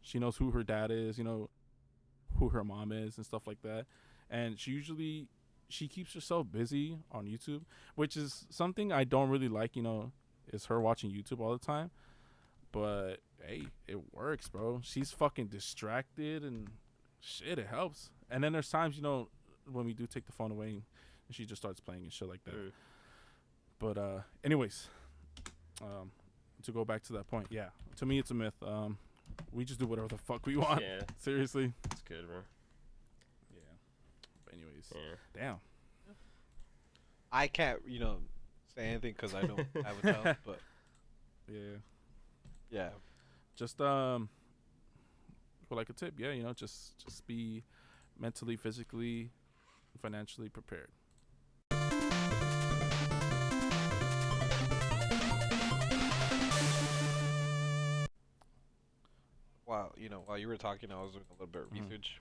She knows who her dad is, who her mom is and stuff like that. And she keeps herself busy on YouTube, which is something I don't really like, is her watching YouTube all the time. But hey, it works, bro. She's fucking distracted and shit, it helps. And then there's times, when we do take the phone away and she just starts playing and shit like that. But anyways, to go back to that point, yeah, to me it's a myth. We just do whatever the fuck we want. Yeah, Seriously. it's good, bro. Yeah. But anyways, Yeah. damn. I can't, say anything because I don't have a child, but Yeah. yeah. Just for like a tip, yeah, just be mentally, physically, financially prepared. While you were talking, I was doing a little bit of Mhm. research.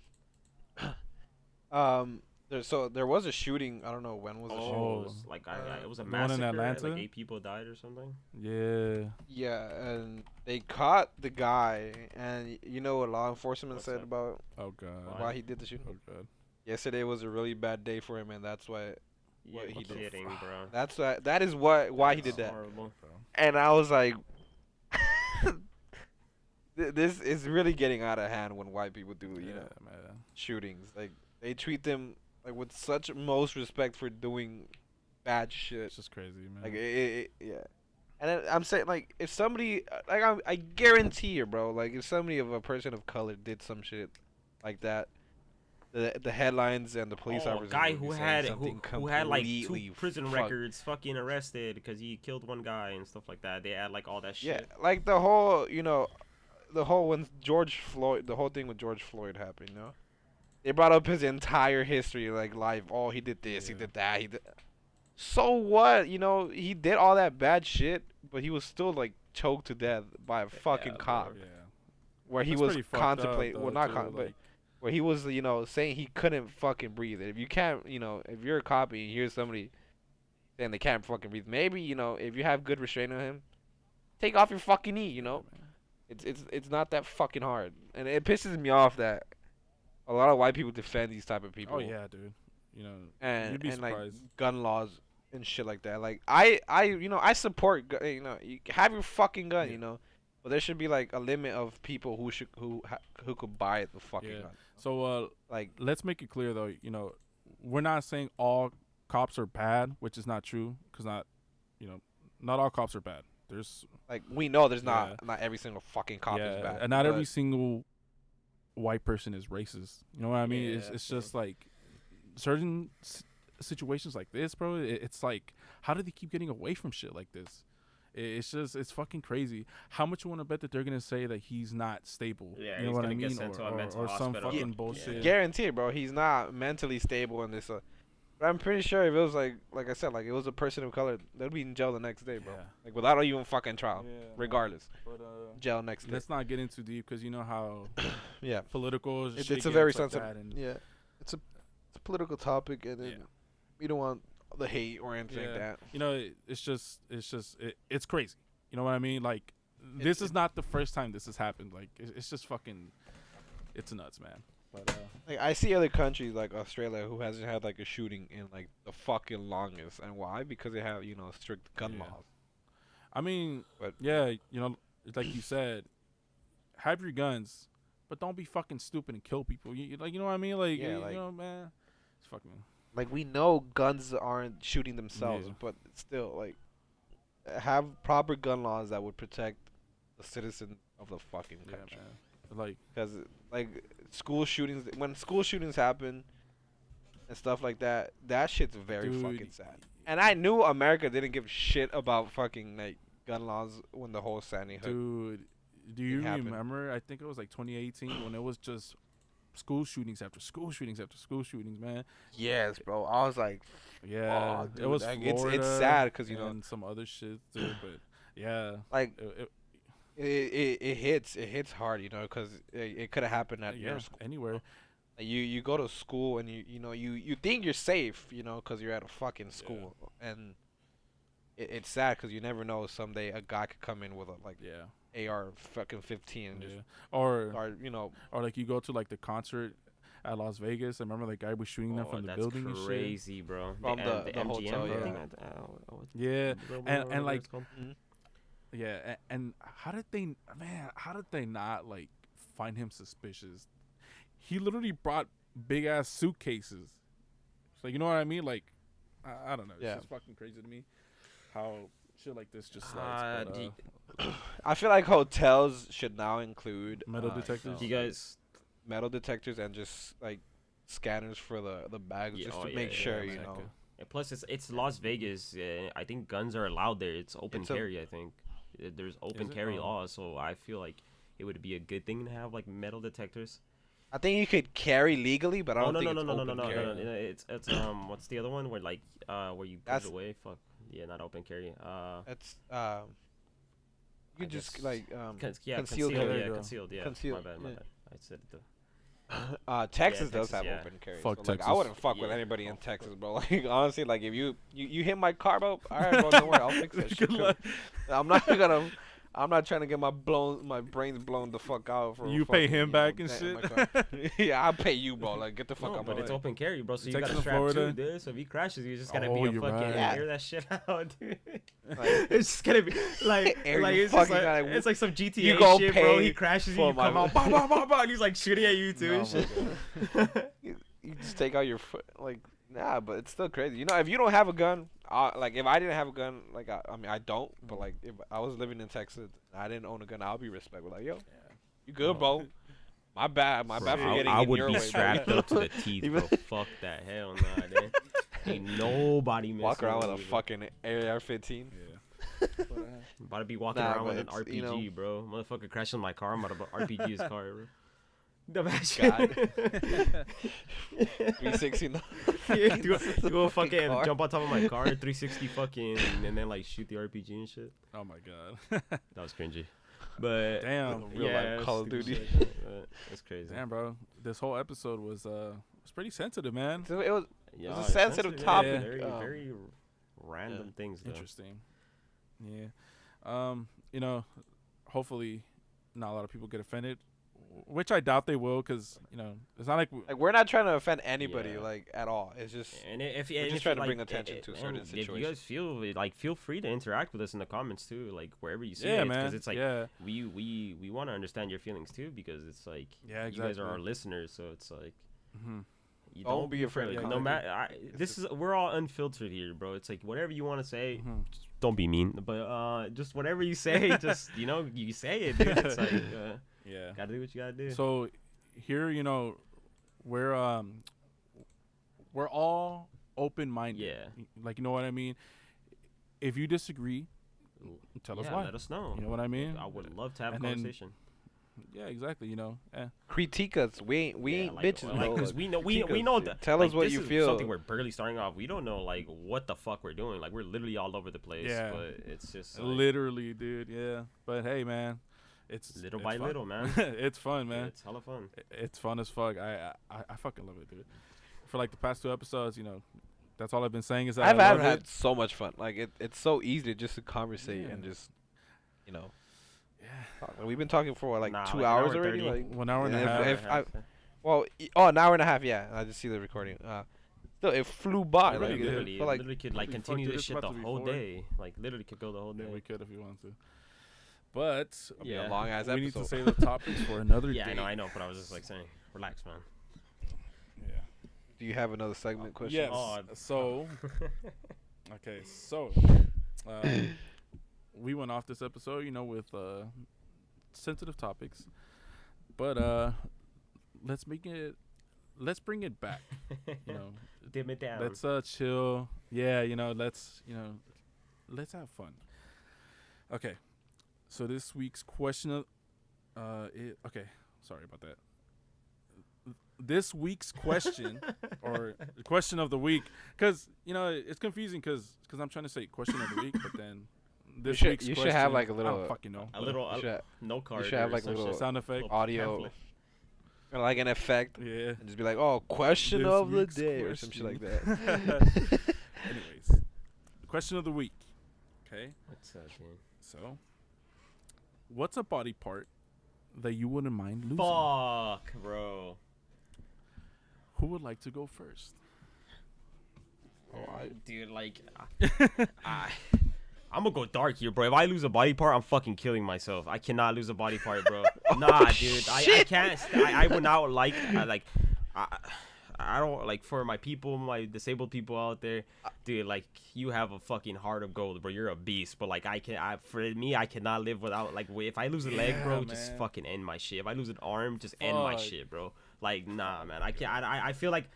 There was a shooting. I don't know when was the shooting. Oh, it was like it was a the one in massacre. Atlanta? Like 8 people died or something. Yeah. Yeah, and they caught the guy, and you know what law enforcement What's said that? about Oh god. why he did the shooting? Oh god. Yesterday was a really bad day for him, and that's why. You're he did. kidding, bro. That is why he That's did that. horrible. And I was like, this is really getting out of hand when white people do, Yeah, man. shootings. Like they treat them like with such most respect for doing bad shit. It's just crazy, man. Like yeah. And then I'm saying like if somebody I guarantee you, bro, like if somebody of a person of color did some shit like that, the headlines and the police officers guy would be who saying had something who had like 2 completely prison fucked. records, fucking arrested because he killed one guy and stuff like that. They add like all that Yeah, shit. like the whole when George Floyd, the whole thing with George Floyd happened, they brought up his entire history, like life. Oh, he did this, he Yeah. did that, he did. So what? He did all that bad shit, but he was still like choked to death by a fucking bro. cop, Yeah. where he That's was pretty fucked up, contemplating. Well, though, not too, but like, where he was, saying he couldn't fucking breathe. If you can't, if you're a cop and you hear somebody saying they can't fucking breathe, maybe if you have good restraint on him, take off your fucking knee. man. It's not that fucking hard, and it pisses me off that a lot of white people defend these type of people. Oh yeah, dude. and you'd be and like surprised. gun laws and shit like that. Like I support you have your fucking gun, Yeah. but there should be like a limit of people who could buy the fucking Yeah. gun. So Like let's make it clear though, we're not saying all cops are bad, which is not true, because not all cops are bad. There's we know there's Yeah. not every single fucking cop is bad, and not every but- single white person is racist. You know what I mean? Yeah, It's true. just like certain situations like this, bro. It's like, how do they keep getting away from shit like this? It's fucking crazy. How much you want to bet that they're gonna say that he's not stable? Yeah, you know he's what I gonna get mean, sent to a or mental some hospital. fucking Yeah. bullshit. Guarantee it, bro. He's not mentally stable in this. But I'm pretty sure if it was like I said, like it was a person of color, they'd be in jail the next day, bro. Yeah. Like without even fucking trial, Yeah, regardless. But Jail next day. let's not get in too deep, because you know how Yeah, political shit it's a gets very like sensitive. that, and Yeah, it's a political topic, and Yeah. we don't want the hate or anything like that. it's crazy. You know what I mean? Like, this is not the first time this has happened. Like, it's just fucking, it's nuts, man. But Like I see other countries like Australia who hasn't had like a shooting in like the fucking longest, and why? Because they have strict gun Yeah. laws. I mean, But yeah, it's like you said, have your guns, but don't be fucking stupid and kill people. You know what I mean? Like, Yeah, like- man, it's fucking. like we know guns aren't shooting themselves, Yeah. but still like have proper gun laws that would protect the citizens of the fucking Yeah, country. man. Like, Because like school shootings, when school shootings happen and stuff like that, that shit's very dude, fucking sad. And I knew America didn't give shit about fucking like gun laws when the whole Sandy Hook. dude, do you happened. remember? I think it was like 2018 when it was just school shootings after school shootings after school shootings, man. Yes, bro. I was like, Yeah, oh, dude, it was like, Florida. it's sad because and some other shit too. But Yeah. Like It- it hits hard, you know, because it could have happened at yeah. your school. Anywhere. Like, you go to school and you know you think you're safe, you know, because you're at a fucking school, and it's sad because you never know. Someday a guy could come in with a like Yeah. AR fucking 15 and just Yeah. Or start, you know. like you go to like the concert at Las Vegas. I remember the guy was shooting them Oh, from the that's building and shit. crazy, bro. From the MGM, hotel, I yeah. think. Yeah. And like Mhm. yeah, and how did they not like find him suspicious? He literally brought big ass suitcases. So you know what I mean? Like I don't know. It's Yeah. just fucking crazy to me how shit like this just slides. But, I feel like hotels should now include metal detectors. Do you guys? metal detectors and just like scanners for the bags, Yeah, just oh, to yeah, make yeah, sure, yeah, you man. know. And plus, it's Las Vegas. I think guns are allowed there. It's open It's a- carry. I think there's open it? carry Oh. laws, so I feel like it would be a good thing to have like metal detectors. I think you could carry legally, but I Oh don't no think no it's no no open no no carry. no no! It's what's the other one where like where you put That's- it away? Fuck yeah, not open carry. It's you I could just guess- like concealed. carry. There you Yeah, go. concealed. Yeah, Concealed, my bad, my yeah. bad. I said it. Texas does Texas, have yeah. open carry. Fuck so, like, I Texas. wouldn't fuck with Yeah. anybody in Texas, bro. Like, honestly, like if you hit my car, bro, all right, bro, don't worry, I'll fix that shit. Good too. luck. I'm not trying to get my brains blown the fuck out for. You pay fucking, him you back know, and dent in shit? my car. Yeah, I'll pay you, bro. Like, get the fuck No, out but my it's way. open carry, bro. So you Texas got a and strap Florida. too, dude. So if he crashes, you just gotta Oh, be a you're fucking right. air that shit out, dude. Like, It's just gonna be like, Air like you it's just fucking like, gotta- it's like some GTA you gon' shit, bro. He pay crashes, for you come my- out, bah, bah, bah, bah, and he's like shooting at you too Oh and my shit. you just take out your foot, like, nah, but it's still crazy. You know, if you don't have a gun, like if I didn't have a gun, like I mean I don't, but like if I was living in Texas, and I didn't own a gun, I'll be respectful. Like, yo, you good, bro? My bad Bro, for getting I in would your be way, strapped bro. up to the teeth, bro. Fuck that, hell nah, dude. Ain't nobody messing Walk around with a me, bro. fucking AR-15. Yeah. I'm about to be walking Nah, around with but an it's, RPG, you know- bro. Motherfucker crashing my car. I'm about to RPG his car, bro. Dumbass God. shit. 360. Yeah, do a fucking car. jump on top of my car, 360 fucking, and then like shoot the RPG and shit. Oh my god. That was cringy. But Damn. Real yeah, life Call of stupid Duty. shit like that, but it's crazy. Damn, bro. This whole episode was pretty sensitive, man. So it was Yeah, a it's sensitive yeah, topic, Very, um, very random things. Though. Interesting. Yeah. You know, hopefully not a lot of people get offended, which I doubt they will, because you know it's not like like we're not trying to offend anybody, Yeah. like at all. It's just And if We're and just if trying you, to bring like, attention to certain and If you situations. guys feel free to interact with us in the comments too, like wherever you see yeah, it, man. because it's like yeah, we want to understand your feelings too, because it's like yeah, you guys exactly. are our listeners, so it's like hmm you Don't be afraid to no comment. matter. This is we're all unfiltered here, bro. It's like whatever you want to say. hmm Don't be mean, but just whatever you say, just you say it, dude. It's like Yeah. gotta do what you gotta do. So here, you know, we're all open minded. Yeah. Like, you know what I mean? If you disagree, tell us yeah, why. let us know. You know what I mean? I would love to have a And then- conversation. Yeah, exactly. You know, critique us. We ain't bitches, bro. because we know critique know us. that. Tell like, us what this you is feel. Something we're barely starting off. We don't know like what the fuck we're doing. Like we're literally all over the place. Yeah. But it's just like, literally, dude. Yeah. But hey, man, it's little it's by fun. little, man. It's fun, man. It's hella fun. It's fun as fuck. I fucking love it, dude. For like the past 2 episodes, you know, that's all I've been saying is that I've I love had it. so much fun. Like it's so easy just to conversate Yeah. and just, you know. Yeah. talk. We've been talking for like Nah, 2 like an hours hour already. 30. Like 1 hour and a And half. if an hour and a half. Yeah, I just see the recording. Still, it flew by. It like, really it did. Literally, felt like literally could like Holy fuck, continue dude, this it's shit about the to be whole 4. day. Like literally could go the whole day. Yeah, we could if we wanted to. But it'll be a Yeah. long ass we episode. need to save the topics for another Yeah, day. I know, but I was just like saying, relax, man. Yeah. Do you have another segment question? Yes. Oh, So, okay. So, we went off this episode, you know, with sensitive topics, but let's bring it back. You know, Dim it down. let's chill. Yeah, you know, let's have fun. Okay. So this week's question of okay, sorry about that. This week's question or the question of the week, cuz you know, it's confusing cuz I'm trying to say question of the week, but then this should- week's you should question. have, like, a I little- don't fucking know. A little You should, no card. should have, or like, a some little shit. sound effect. Little audio, pamphlet. or like an effect, Yeah. and just be like, "Oh, question This of the week's day" or some shit like question. that. Anyways, question of the week. Okay. What's that, man? So, what's a body part that you wouldn't mind losing? Fuck, bro. Who would like to go first? Dude, like, I'm gonna go dark here, bro. If I lose a body part, I'm fucking killing myself. I cannot lose a body part, bro. Nah, dude. I can't. I would not like. I don't like, for my people, my disabled people out there, dude. Like, you have a fucking heart of gold, bro. You're a beast. But like, for me, I cannot live without, like, if I lose a leg, bro, just man. fucking end my shit. If I lose an arm, just end my Fuck. shit, bro. Like, nah, man. I can't. I feel like.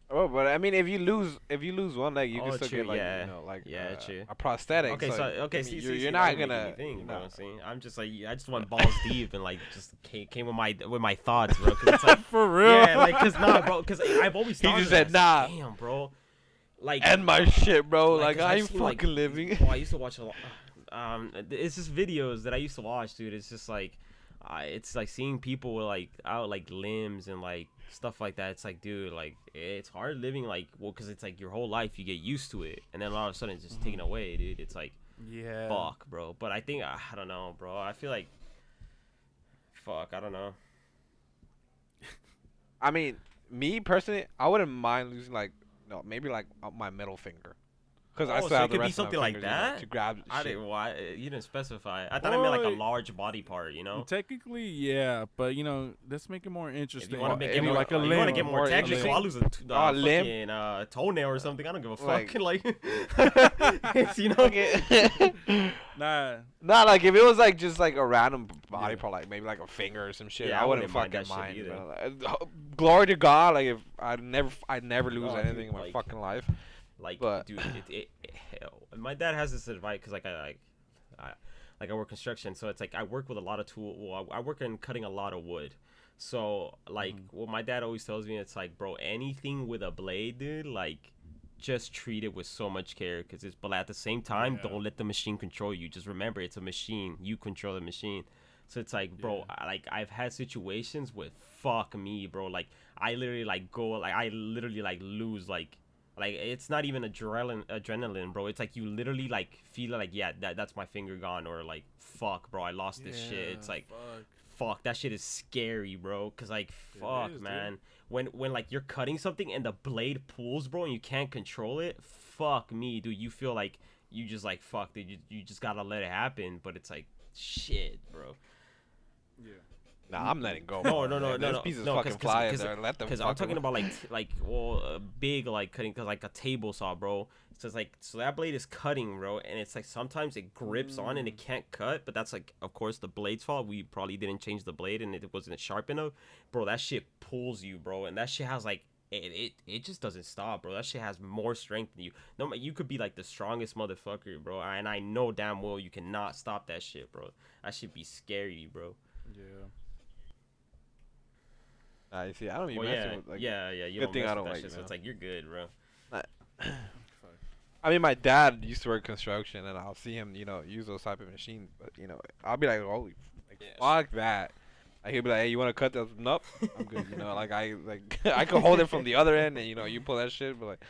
Oh, but I mean, if you lose one leg, you Oh, can still true, get, like, yeah. you know, like, Yeah, true. a prosthetic. Okay, I mean, see, you're that not doesn't make gonna. anything, bro. no. See, I'm just like, I just went balls deep and like just came with my thoughts, bro. Cause it's like, For real? yeah, like, cause nah, bro. Cause I've always He thought just of said, that. "Nah." Damn, bro. Like, End my shit, bro. Like, 'cause I've I'm seen, like, fucking living. Well, I used to watch a lot. It's just videos that I used to watch, dude. It's just like, it's like seeing people with like out like limbs and like stuff like that. It's like, dude, like, it's hard living, like, well, because it's like your whole life you get used to it, and then all of a sudden it's just taken away, dude. It's like, Yeah. fuck, bro. But I think, I don't know, bro. I feel like, fuck, I don't know. I mean, me personally, I wouldn't mind losing, like, no, maybe like my middle finger, because I Oh, still so have it the could be rest of my something like fingers, you know, that? to grab. I shit. didn't. Why you didn't specify? I thought I meant like a Boy. large body part. You know. Technically, yeah, but let's make it more If interesting. you want to Well, get if more, you like a you want to limb. get more More technical, interesting. I'll lose a Limb. fucking toenail or something. I don't give a Like- fuck. Like, you know. Okay. Nah. Nah, like if it was like just like a random body part, like maybe like a finger or some shit, Yeah, I I wouldn't wouldn't mind fucking that shit mind. Glory to God, like if I'd never lose No, dude, anything in my like- fucking life. Like, But- dude, hell, my dad has this advice because I work construction, so it's like I work with a lot of Well, I work in cutting a lot of wood. So like, what my dad always tells me, it's like, bro, anything with a blade, dude, like, just treat it with so much care, because it's. But at the same time, Yeah. don't let the machine control you. Just remember, it's a machine. You control the machine. So it's like, bro, Yeah. I've had situations with fuck me, bro. Like, I literally like lose like it's not even adrenaline, bro. It's like you literally like feel like, yeah, that's my finger gone, or like, fuck, bro, I lost this shit. It's like, fuck, that shit is scary, bro. Cause like, fuck, is, man. When like you're cutting something and the blade pulls, bro, and you can't control it, fuck me, dude. You feel like you just like, fuck, dude. You just gotta let it happen. But it's like, shit, bro. Yeah. Nah, I'm letting go. No, bro. no, Those pieces fucking fly in there. Let them. Because I'm talking about like a big like cutting, cause like a table saw, bro. So it's like, so that blade is cutting, bro, and it's like sometimes it grips on and it can't cut, but that's like, of course, the blade's fault. We probably didn't change the blade and it wasn't sharp enough, bro. That shit pulls you, bro, and that shit has like. It just doesn't stop, bro. That shit has more strength than you. No, you could be like the strongest motherfucker, bro, and I know damn well you cannot stop that shit, bro. That should be scary, bro. Yeah. I see. I don't even Well, mess with, like, yeah. You good don't thing mess I with don't that like, shit, you so it's know. like you're good, bro. I mean, my dad used to work construction, and I'll see him, use those type of machines. But I'll be like, holy, fuck that. Like, he'll be like, hey, you want to cut this? Nope, I'm good. Like I could hold it from the other end, and you pull that shit. But like,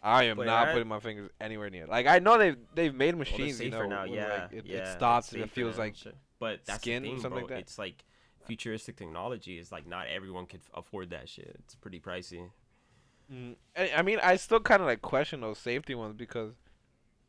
I am But not yeah, putting my fingers anywhere near. Like, I know they've made Well, they're machines, safer now, where, yeah, like, it yeah, stops it's and it safer feels now like and shit. But that's skin, the thing, something bro. like that. It's like futuristic technology is like not everyone can afford that shit. It's pretty pricey. I mean, I still kind of like question those safety ones because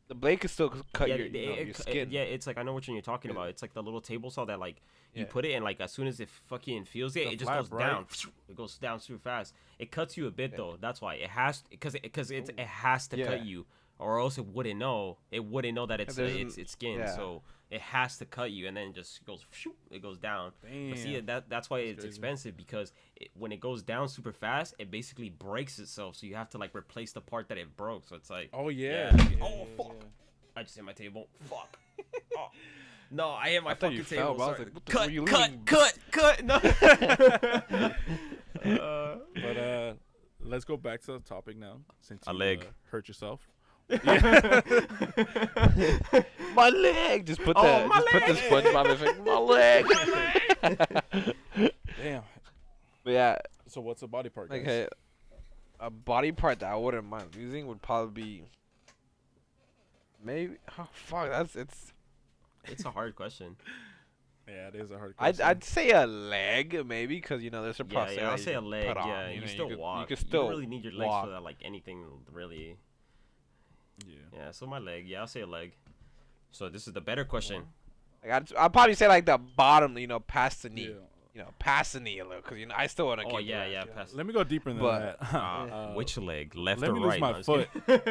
the blade could still cut your skin. Yeah, it's like, I know which one you're talking about. It's like the little table saw that like you Yeah. put it and like as soon as it fucking feels it, The it just flap, goes right? down. It goes down super fast. It cuts you a bit though. That's why it has it has to Yeah. cut you, or else it wouldn't know. It wouldn't know that it's skin. yeah. So it has to cut you, and then it just goes. It goes down. But see, Damn. that's why it's crazy. expensive, because when it goes down super fast, it basically breaks itself. So you have to like replace the part that it broke. So it's like, Oh yeah. Yeah. Oh, fuck. I just hit my table. Fuck. Oh. No, I hit my I thought fucking you table. fell, bro. I was Sorry. like, what the fuck were you leaning? Cut. No. But let's go back to the topic now. Since A you leg. hurt yourself, My leg. Just put the put the SpongeBob effect. My leg. Damn. But yeah, So what's a body part? like Guys? a body part that I wouldn't mind losing would probably be maybe. Oh fuck, It's a hard question. Yeah, it is a hard question. I'd say a leg maybe because there's a Yeah, prosthetic. I'll you say a can leg. put on, Yeah, you you know, still could, walk. You can still don't really need your legs walk. for that, like anything really. Yeah. Yeah, so my leg. Yeah, I'll say a leg. So this is the better question. Like I'd probably say like the bottom, past the knee. Yeah. Past the knee a little, because I still want to Oh kick. yeah, your ass, yeah. Pass. Let me go deeper than But, that. Which leg? Left let or me lose right? my No, I'm foot. just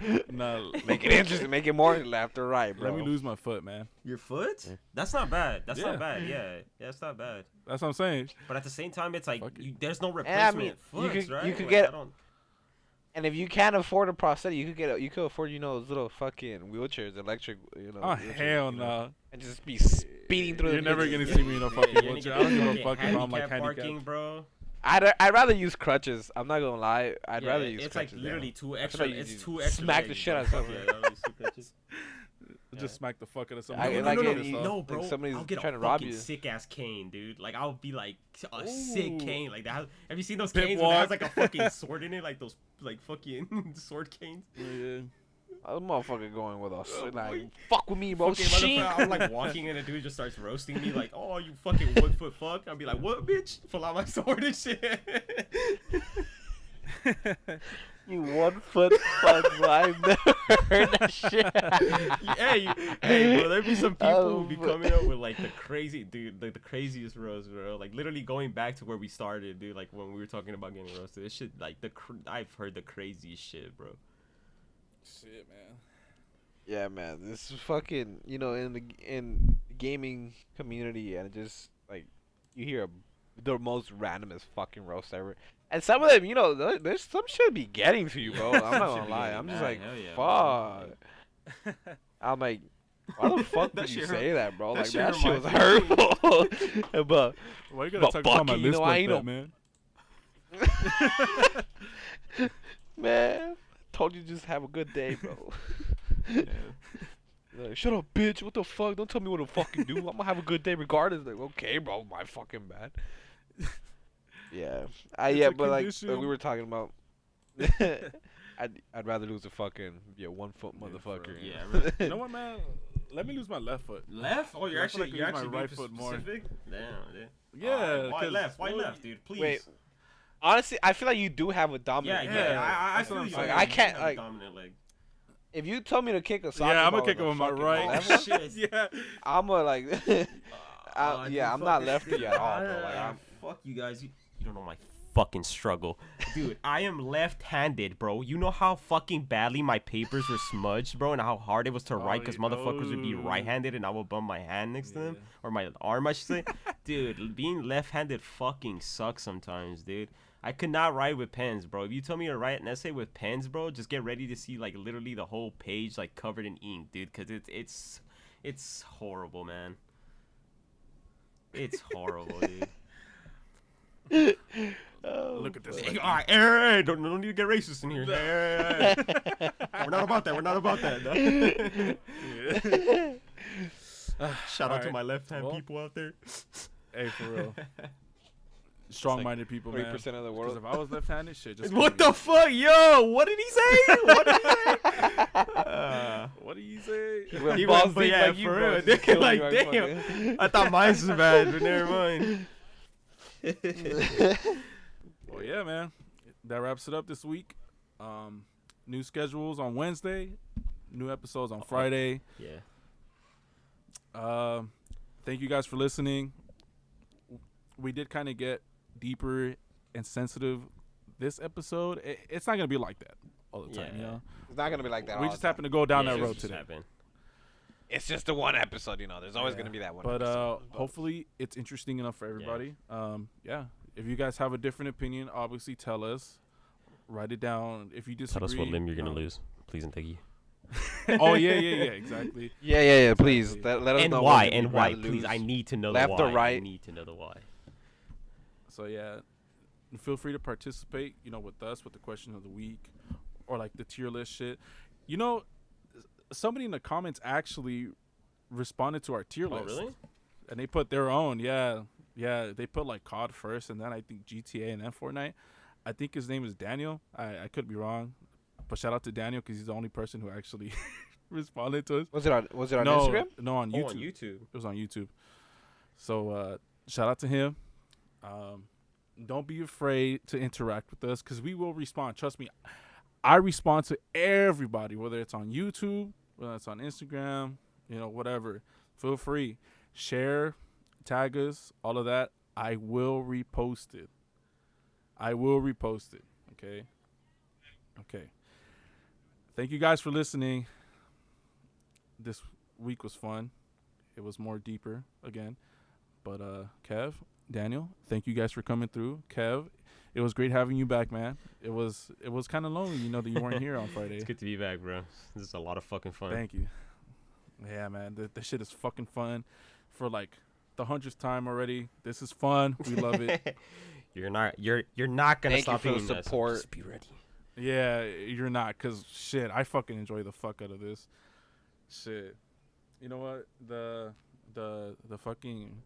kidding. No, Make it interesting. Make it more left or right, bro. let me lose my foot, man. Your foot? That's not bad. That's Yeah. not bad. Yeah, that's not bad. That's what I'm saying. But at the same time, it's like Fuck it. there's no And I replacement mean, you foots, could- right? you could Like, get- I don't- And if you can't afford a prosthetic, you could afford those little fucking wheelchairs, electric, Oh wheelchairs, hell no! and just be speeding through. You're the never bitches. gonna see me in a fucking Yeah, wheelchair. I don't give a fucking fuck if I'm like handicap parking, handicapped. bro. I'd rather use crutches. I'm not gonna lie. I'd Yeah, rather use it's crutches. like literally two feel extra. like you It's just two extra. smack the legs, shit bro. out of Fuck someone. yeah, I'll use two crutches. Just smack the fuck out of I- somebody. like no, it- no, like bro. somebody's I'll get trying a to rob fucking you. sick ass cane, dude. Like I'll be like a sick Ooh. cane, like that. Have you seen those Pip canes where it has walk. like a fucking sword in it, like those like fucking sword canes? Yeah. A motherfucker going with us. Like, fuck with me, bro. Fucking Shink. motherfucker, I'm like walking and a dude just starts roasting me like, "Oh, you fucking 1 foot fuck." I'll be like, "What, bitch?" Pull out my sword and shit. You 1 foot fuck, bro. I've never heard that shit. hey, bro, there be some people Oh, who be fuck. coming up with like the crazy, dude, like the craziest roast, bro. Like literally going back to where we started, dude. Like when we were talking about getting roasted, this shit, like I've heard the craziest shit, bro. Shit, man. Yeah, man. This is fucking, in the gaming community, and it just like you hear the most randomest fucking roast ever. And some of them, there's some shit be getting to you, bro. I'm not Should gonna be lie. getting I'm just mad. like, Hell yeah, fuck. bro. I'm like, why the fuck That would you shit say that, bro? that Like shit that shit was reminds me- hurtful. But Why you gotta But talk about my fucking, you list know, I like ain't that, no- man? man, told you to just have a good day, bro. Like, shut up, bitch. What the fuck? Don't tell me what to fucking do. I'm gonna have a good day regardless. Like, okay, bro, my fucking bad. Yeah, It's yeah, a but like condition. we were talking about, I'd rather lose a fucking 1 foot motherfucker. Yeah, know? You know what, man? Let me lose my left foot. Left? Oh, you're I feel actually like I you're use my actually right being foot more. specific. Damn, dude. Yeah. Why 'cause- left? Why well, left, dude? Please. Wait, honhonestly, I feel like you do have a Yeah, dominant. yeah. Yeah, I that's what feel I'm you. saying. on I that. can't, You have a like- dominant leg. If you tell me to kick a soccer Yeah, I'm ball gonna kick with it a with my fucking right. left Oh, foot, shit. Yeah. I'm a like, Dude, I'm not lefty at all, bro. Like, Ah, I'm, fuck you guys. You don't know my fucking struggle, dude. I am left-handed, bro. You know how fucking badly my papers were smudged, bro, and how hard it was to write because motherfuckers would be right-handed and I would bump my hand next to them Yeah. or my arm, I should say. Dude, being left-handed fucking sucks sometimes, dude. I could not write with pens, bro. If you tell me to write an essay with pens, bro, just get ready to see like literally the whole page like covered in ink, dude, because it's horrible, man. It's horrible, dude. Look at this. Hey, all right, hey, don't need to get racist in here. Hey. We're not about that. We're not about that. No. Shout out to Alright, my left-hand well. people out there. Hey, for real. Strong-minded people, man. 3% of the 'Cause world. if I was left-handed, shit, just What the fuck, yo? What did he say? What did he say? What do you say? He went He balls went, but deep yeah, like you, for bro. real. Just killed Like, me right damn. fucking- I thought mine's was bad, but never mind. Well, yeah, man. That wraps it up this week. New schedules on Wednesday. New episodes on Friday. Yeah. Thank you guys for listening. We did kind of get deeper and sensitive this episode. It's not going to be like that all the time, Yeah. you know? It's not gonna be like that. We all just the time. happened to go down Yeah, that it road just today. happened. It's just the one episode, There's always Yeah. gonna be that one. But episode. hopefully it's interesting enough for everybody. Yeah. If you guys have a different opinion, obviously tell us. Write it down. If you disagree, Tell us what limb you're gonna lose. Please and thank you. Oh yeah, exactly. yeah. Please Exactly. let us And know. why? what And you'd why? rather Please, lose. I need to know Left the or why. I right? need to know the why. So yeah, feel free to participate. With us with the question of the week, or like the tier list shit. You know, somebody in the comments actually responded to our tier list. Really? And they put their own. Yeah. They put like COD first, and then I think GTA, and then Fortnite. I think his name is Daniel. I could be wrong, but shout out to Daniel because he's the only person who actually responded to us. Was it on Instagram? No, on YouTube. On YouTube. It was on YouTube. So shout out to him. Don't be afraid to interact with us because we will respond. Trust me, I respond to everybody, whether it's on YouTube, whether it's on Instagram, whatever. Feel free. Share, tag us, all of that. I will repost it. Okay? Okay. Thank you guys for listening. This week was fun. It was more deeper again. But Kev, Daniel, thank you guys for coming through. Kev, it was great having you back, man. It was kind of lonely, that you weren't here on Friday. It's good to be back, bro. This is a lot of fucking fun. Thank you. Yeah, man. The shit is fucking fun. For like the 100th time already. This is fun. We love it. You're not gonna stop being being support. Just be ready. Yeah, you're not, cause shit, I fucking enjoy the fuck out of this. Shit, you know what? The fucking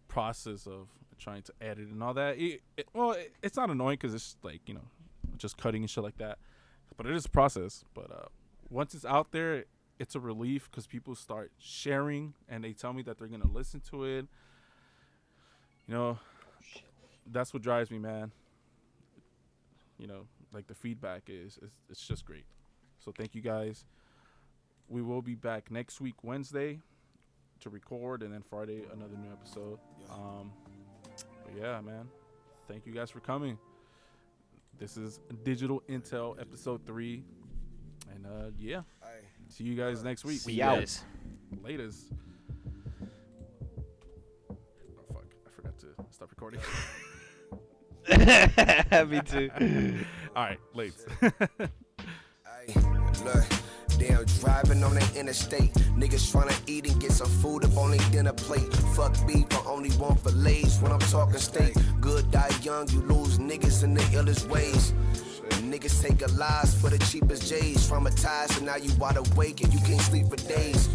process of trying to edit and all that. It's not annoying because it's like just cutting and shit like that. But it is a process. But once it's out there, it's a relief because people start sharing and they tell me that they're gonna listen to it. That's what drives me, man. Like the feedback it's just great. So thank you guys. We will be back next week Wednesday to record, and then Friday another new episode. But yeah, man. Thank you guys for coming. This is Digital Intel episode 3, and yeah. See you guys next week. See you out. Laters. Oh fuck! I forgot to stop recording. Me too. All right, late. Look, damn, driving on the interstate. Niggas tryna eat and get some food up on their dinner plate. Fuck beef, I only want fillets when I'm talking steak. Good die young, you lose niggas in the illest ways. Niggas take a lies for the cheapest J's. Traumatized, and now you wide awake and you can't sleep for days.